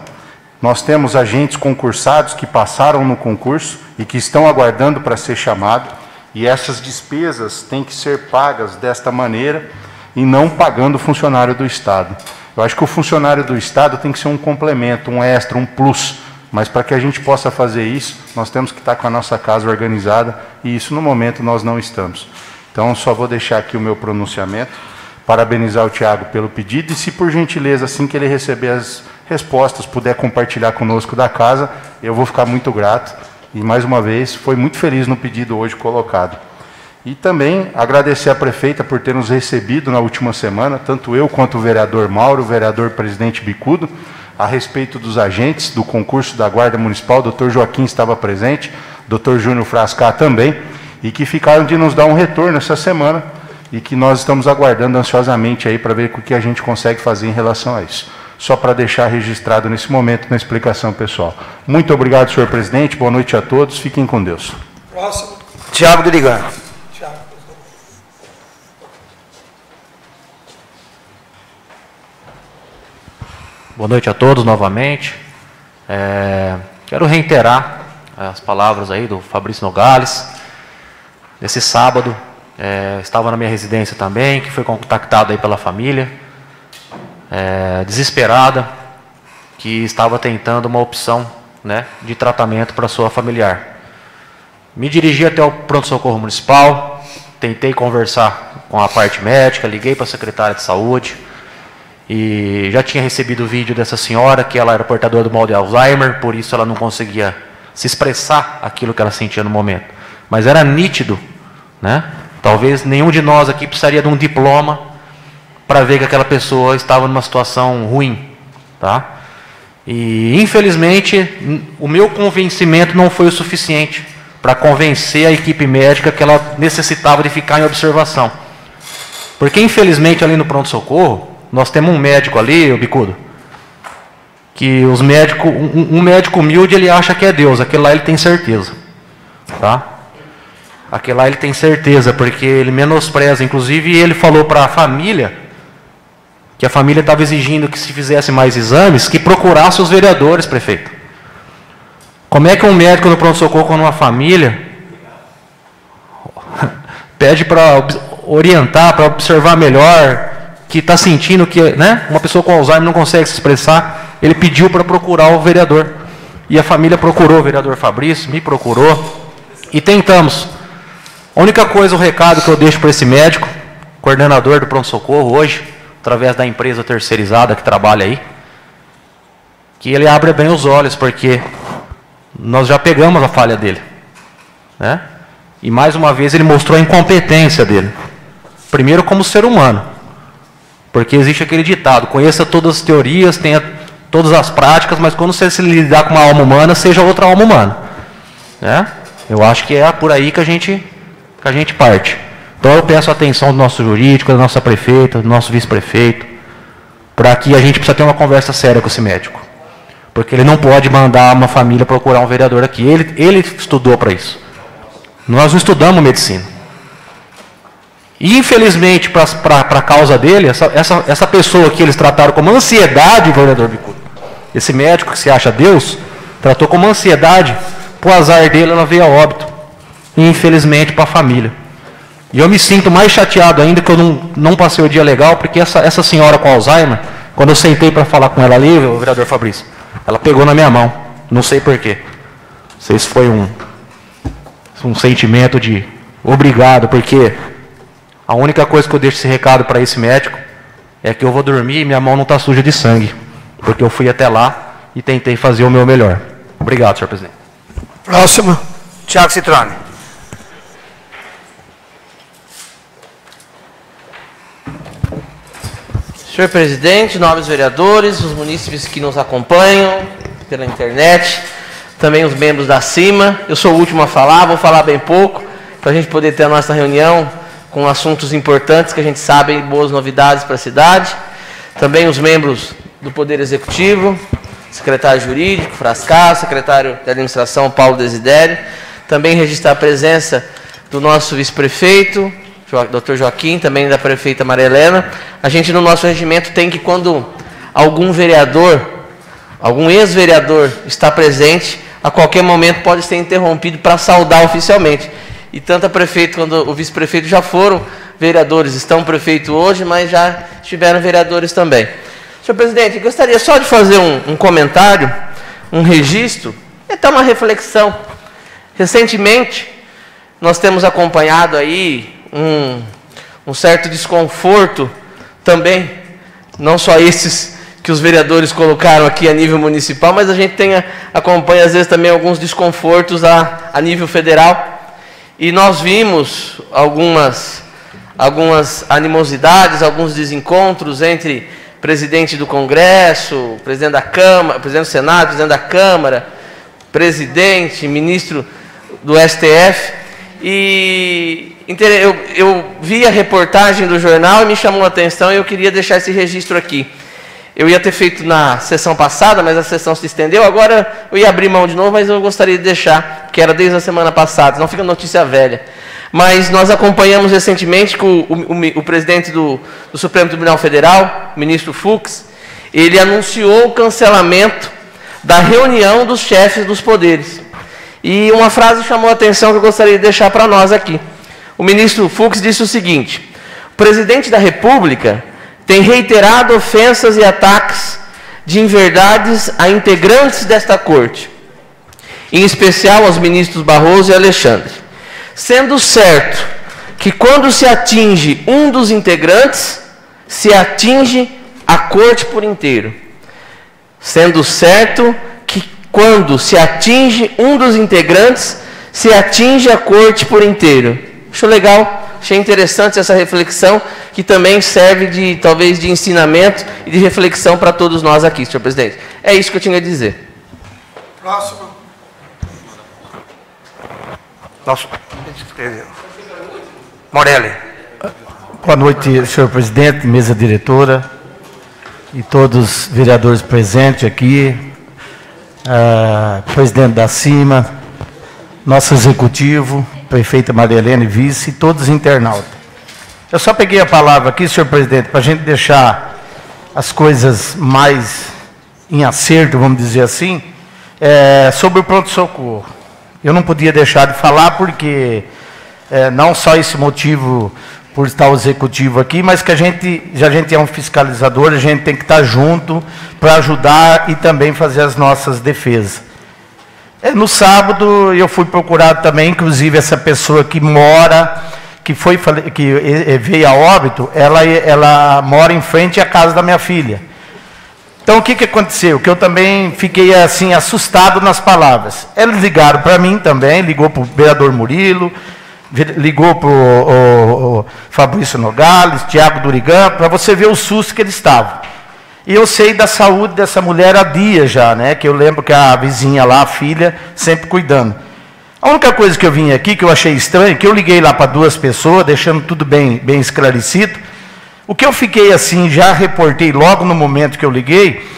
Nós temos agentes concursados que passaram no concurso e que estão aguardando para ser chamado, e essas despesas têm que ser pagas desta maneira e não pagando o funcionário do Estado. Eu acho que o funcionário do Estado tem que ser um complemento, um extra, um plus, mas para que a gente possa fazer isso, nós temos que estar com a nossa casa organizada e isso no momento nós não estamos. Então só vou deixar aqui o meu pronunciamento, parabenizar o Tiago pelo pedido e se por gentileza, assim que ele receber as respostas, puder compartilhar conosco da casa, eu vou ficar muito grato. E, mais uma vez, foi muito feliz no pedido hoje colocado. E também agradecer à prefeita por ter nos recebido na última semana, tanto eu quanto o vereador Mauro, o vereador presidente Bicudo, a respeito dos agentes do concurso da Guarda Municipal. O doutor Joaquim estava presente, o doutor Júnior Frascar também, e que ficaram de nos dar um retorno essa semana e que nós estamos aguardando ansiosamente aí para ver o que a gente consegue fazer em relação a isso. Só para deixar registrado nesse momento na explicação pessoal. Muito obrigado, senhor presidente. Boa noite a todos. Fiquem com Deus. Próximo. Tiago Dorigan. Boa noite a todos novamente. Quero reiterar as palavras aí do Fabrício Nogales. Nesse sábado, estava na minha residência também, que foi contactado aí pela família. Desesperada, que estava tentando uma opção, né, de tratamento para sua familiar. Me dirigi até o pronto-socorro municipal, tentei conversar com a parte médica, liguei para a secretária de saúde e já tinha recebido o vídeo dessa senhora, que ela era portadora do mal de Alzheimer, por isso ela não conseguia se expressar aquilo que ela sentia no momento. Mas era nítido, né? Talvez nenhum de nós aqui precisaria de um diploma para ver que aquela pessoa estava numa situação ruim, tá? E, infelizmente, o meu convencimento não foi o suficiente para convencer a equipe médica que ela necessitava de ficar em observação. Porque, infelizmente, ali no pronto-socorro, nós temos um médico ali, o Bicudo, que os médicos, um médico humilde, ele acha que é Deus, aquele lá ele tem certeza, tá? Aquele lá ele tem certeza, porque ele menospreza. Inclusive, ele falou para a família, que a família estava exigindo que se fizesse mais exames, que procurasse os vereadores, prefeito. Como é que um médico no pronto-socorro, quando uma família pede para orientar, para observar melhor, que está sentindo que, né, uma pessoa com Alzheimer não consegue se expressar, ele pediu para procurar o vereador. E a família procurou o vereador Fabrício, me procurou, e tentamos. A única coisa, o recado que eu deixo para esse médico, coordenador do pronto-socorro hoje, através da empresa terceirizada que trabalha aí, que ele abre bem os olhos, porque nós já pegamos a falha dele, né? E mais uma vez ele mostrou a incompetência dele. Primeiro como ser humano, porque existe aquele ditado: conheça todas as teorias, tenha todas as práticas, mas quando você se lidar com uma alma humana, seja outra alma humana, né? Eu acho que é por aí que a gente parte. Então eu peço a atenção do nosso jurídico, da nossa prefeita, do nosso vice-prefeito, para que a gente precisa ter uma conversa séria com esse médico. Porque ele não pode mandar uma família procurar um vereador aqui. Ele estudou para isso. Nós não estudamos medicina. E infelizmente, para a causa dele, essa pessoa que eles trataram como ansiedade, vereador Bicudo, esse médico que se acha Deus, tratou como ansiedade, para o azar dele ela veio a óbito. E infelizmente para a família. E eu me sinto mais chateado ainda que eu não passei o dia legal, porque essa senhora com Alzheimer, quando eu sentei para falar com ela ali, o vereador Fabrício, ela pegou na minha mão. Não sei porquê. Não sei se foi um sentimento de obrigado, porque a única coisa que eu deixo esse recado para esse médico é que eu vou dormir e minha mão não está suja de sangue, porque eu fui até lá e tentei fazer o meu melhor. Obrigado, senhor presidente. Próximo. Tiago Citrone. Senhor presidente, nobres vereadores, os munícipes que nos acompanham pela internet, também os membros da CIMA. Eu sou o último a falar, vou falar bem pouco, para a gente poder ter a nossa reunião com assuntos importantes que a gente sabe, boas novidades para a cidade. Também os membros do Poder Executivo, secretário jurídico, Frascar, secretário de administração, Paulo Desidério. Também registrar a presença do nosso vice-prefeito, Dr. Joaquim, também da prefeita Maria Helena. A gente, no nosso regimento, tem que, quando algum vereador, algum ex-vereador está presente, a qualquer momento pode ser interrompido para saudar oficialmente. E tanto a prefeita quanto o vice-prefeito já foram vereadores, estão prefeito hoje, mas já estiveram vereadores também. Senhor presidente, eu gostaria só de fazer um comentário, um registro, e até uma reflexão. Recentemente, nós temos acompanhado aí um certo desconforto também, não só esses que os vereadores colocaram aqui a nível municipal, mas a gente acompanha às vezes também alguns desconfortos a nível federal. E nós vimos algumas animosidades, alguns desencontros entre presidente do Congresso, presidente da Câmara, presidente do Senado, presidente da Câmara, presidente, ministro do STF. E eu vi a reportagem do jornal e me chamou a atenção e eu queria deixar esse registro aqui. Eu ia ter feito na sessão passada, mas a sessão se estendeu. Agora eu ia abrir mão de novo, mas eu gostaria de deixar, que era desde a semana passada, não fica notícia velha. Mas nós acompanhamos recentemente que o presidente do Supremo Tribunal Federal, o ministro Fux, ele anunciou o cancelamento da reunião dos chefes dos poderes. E uma frase chamou a atenção que eu gostaria de deixar para nós aqui. O ministro Fux disse o seguinte: o presidente da República tem reiterado ofensas e ataques de inverdades a integrantes desta corte, em especial aos ministros Barroso e Alexandre, sendo certo que quando se atinge um dos integrantes, se atinge a corte por inteiro. Sendo certo que quando se atinge um dos integrantes, se atinge a corte por inteiro. Acho legal, achei interessante essa reflexão, que também serve talvez de ensinamento e de reflexão para todos nós aqui, senhor presidente. É isso que eu tinha a dizer. Próximo. Nosso. Morelli. Boa noite, senhor presidente, mesa diretora e todos os vereadores presentes aqui, presidente da CIMA, nosso executivo, prefeita Maria Helena e vice, e todos os internautas. Eu só peguei a palavra aqui, senhor presidente, para a gente deixar as coisas mais em acerto, vamos dizer assim, sobre o pronto-socorro. Eu não podia deixar de falar porque não só esse motivo por estar o executivo aqui, mas que a gente é um fiscalizador, a gente tem que estar junto para ajudar e também fazer as nossas defesas. No sábado eu fui procurado também, inclusive essa pessoa que veio a óbito, ela mora em frente à casa da minha filha. Então o que aconteceu? Que eu também fiquei assim assustado nas palavras. Eles ligaram para mim também, ligou para o vereador Murilo, ligou para o Fabrício Nogales, Tiago Durigan, para você ver o susto que eles estavam. E eu sei da saúde dessa mulher há dias já, né? Que eu lembro que a vizinha lá, a filha, sempre cuidando. A única coisa que eu vim aqui, que eu achei estranho, que eu liguei lá para 2 pessoas, deixando tudo bem esclarecido. O que eu fiquei assim, já reportei logo no momento que eu liguei,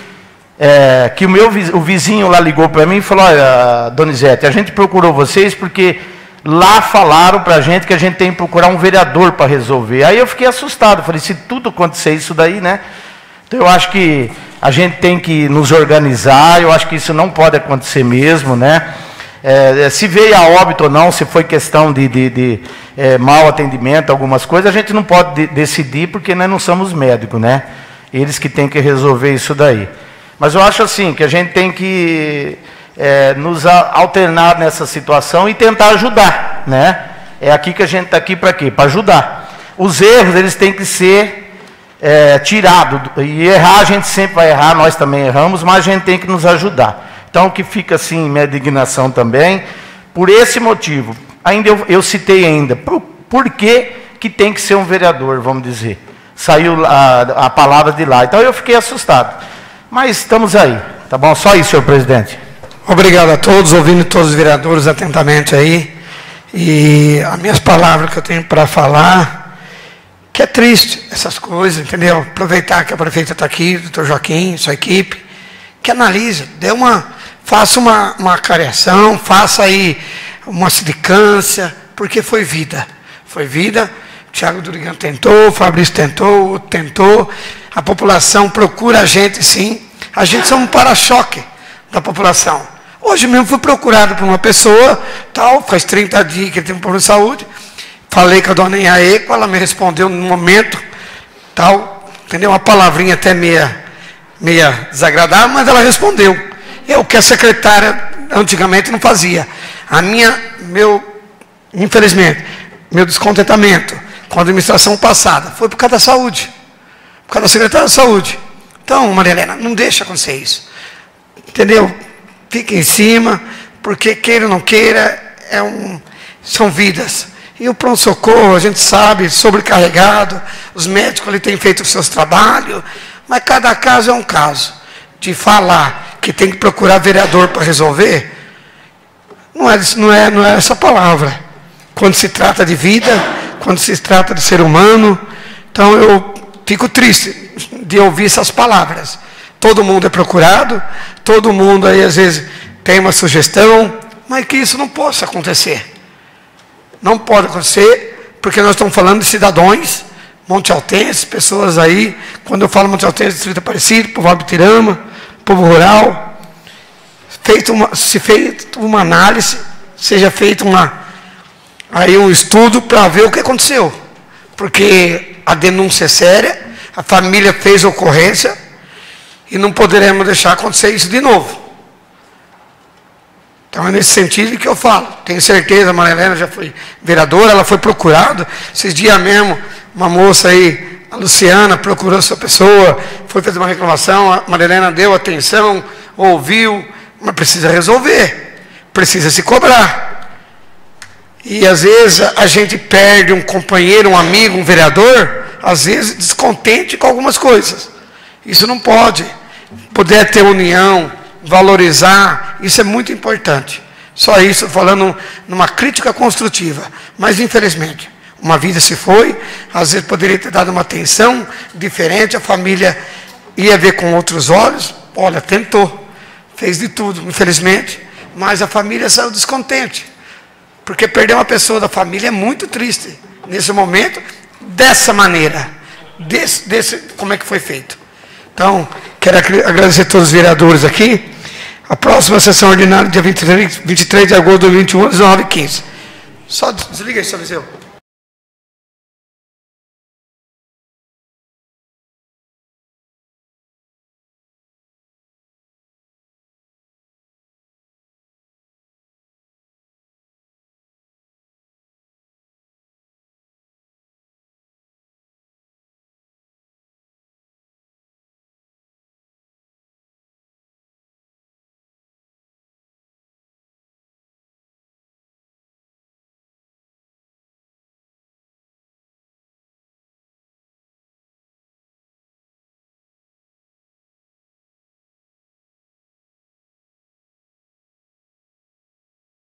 que o vizinho lá ligou para mim e falou: olha, Donizete, a gente procurou vocês porque lá falaram para a gente que a gente tem que procurar um vereador para resolver. Aí eu fiquei assustado, falei, se tudo acontecer isso daí, né? Então eu acho que a gente tem que nos organizar, eu acho que isso não pode acontecer mesmo, né? Se veio a óbito ou não, se foi questão de mau atendimento, algumas coisas, a gente não pode decidir porque nós não somos médicos, né? Eles que têm que resolver isso daí. Mas eu acho assim, que a gente tem que nos alternar nessa situação e tentar ajudar, né? É aqui que a gente está aqui para quê? Para ajudar. Os erros, eles têm que ser tirados. E errar, a gente sempre vai errar, nós também erramos, mas a gente tem que nos ajudar. Então, o que fica assim, minha indignação também, por esse motivo, ainda eu citei ainda, por que tem que ser um vereador, vamos dizer. Saiu a palavra de lá. Então, eu fiquei assustado. Mas estamos aí, tá bom? Só isso, senhor presidente. Obrigado a todos, ouvindo todos os vereadores atentamente aí. E as minhas palavras que eu tenho para falar, que é triste essas coisas, entendeu? Aproveitar que a prefeita está aqui, o doutor Joaquim, sua equipe, que analise, faça uma careação, faça aí uma sindicância, porque foi vida. Foi vida. O Tiago Durigan tentou, o Fabrício tentou, o outro tentou. A população procura a gente, sim. A gente é um para-choque da população. Hoje mesmo fui procurado por uma pessoa, faz 30 dias que ele tem um problema de saúde. Falei com a dona Iaeco, ela me respondeu no momento, entendeu? Uma palavrinha até meia desagradável, mas ela respondeu. É o que a secretária antigamente não fazia. Infelizmente, meu descontentamento com a administração passada foi por causa da saúde, por causa da secretária da saúde. Então, Maria Helena, não deixa acontecer isso. Entendeu? Fique em cima, porque queira ou não queira, são vidas. E o pronto-socorro, a gente sabe, sobrecarregado, os médicos ali têm feito os seus trabalhos, mas cada caso é um caso. De falar que tem que procurar vereador para resolver, não é essa palavra. Quando se trata de vida, quando se trata de ser humano, então eu fico triste de ouvir essas palavras. Todo mundo é procurado, todo mundo aí às vezes tem uma sugestão, mas que isso não possa acontecer. Não pode acontecer, porque nós estamos falando de cidadãos, Monte Altense, pessoas aí, quando eu falo Monte Altense, Distrito Aparecido, povo Abitirama, povo rural, se feita uma análise, seja feito um estudo para ver o que aconteceu. Porque a denúncia é séria, a família fez ocorrência, e não poderemos deixar acontecer isso de novo. Então é nesse sentido que eu falo. Tenho certeza, a Maria Helena já foi vereadora, ela foi procurada. Esses dias mesmo, uma moça aí, a Luciana, procurou essa pessoa, foi fazer uma reclamação, a Maria Helena deu atenção, ouviu, mas precisa resolver, precisa se cobrar. E às vezes a gente perde um companheiro, um amigo, um vereador, às vezes descontente com algumas coisas. Isso não pode. Poder ter união, valorizar, isso é muito importante. Só isso, falando numa crítica construtiva. Mas, infelizmente, uma vida se foi, às vezes poderia ter dado uma atenção diferente, a família ia ver com outros olhos. Olha, tentou, fez de tudo, infelizmente, mas a família saiu descontente. Porque perder uma pessoa da família é muito triste. Nesse momento, dessa maneira. Como é que foi feito. Então, quero agradecer a todos os vereadores aqui. A próxima sessão ordinária, dia 23 de agosto de 2021, às 19h15. Só desliga aí, senhor Viseu.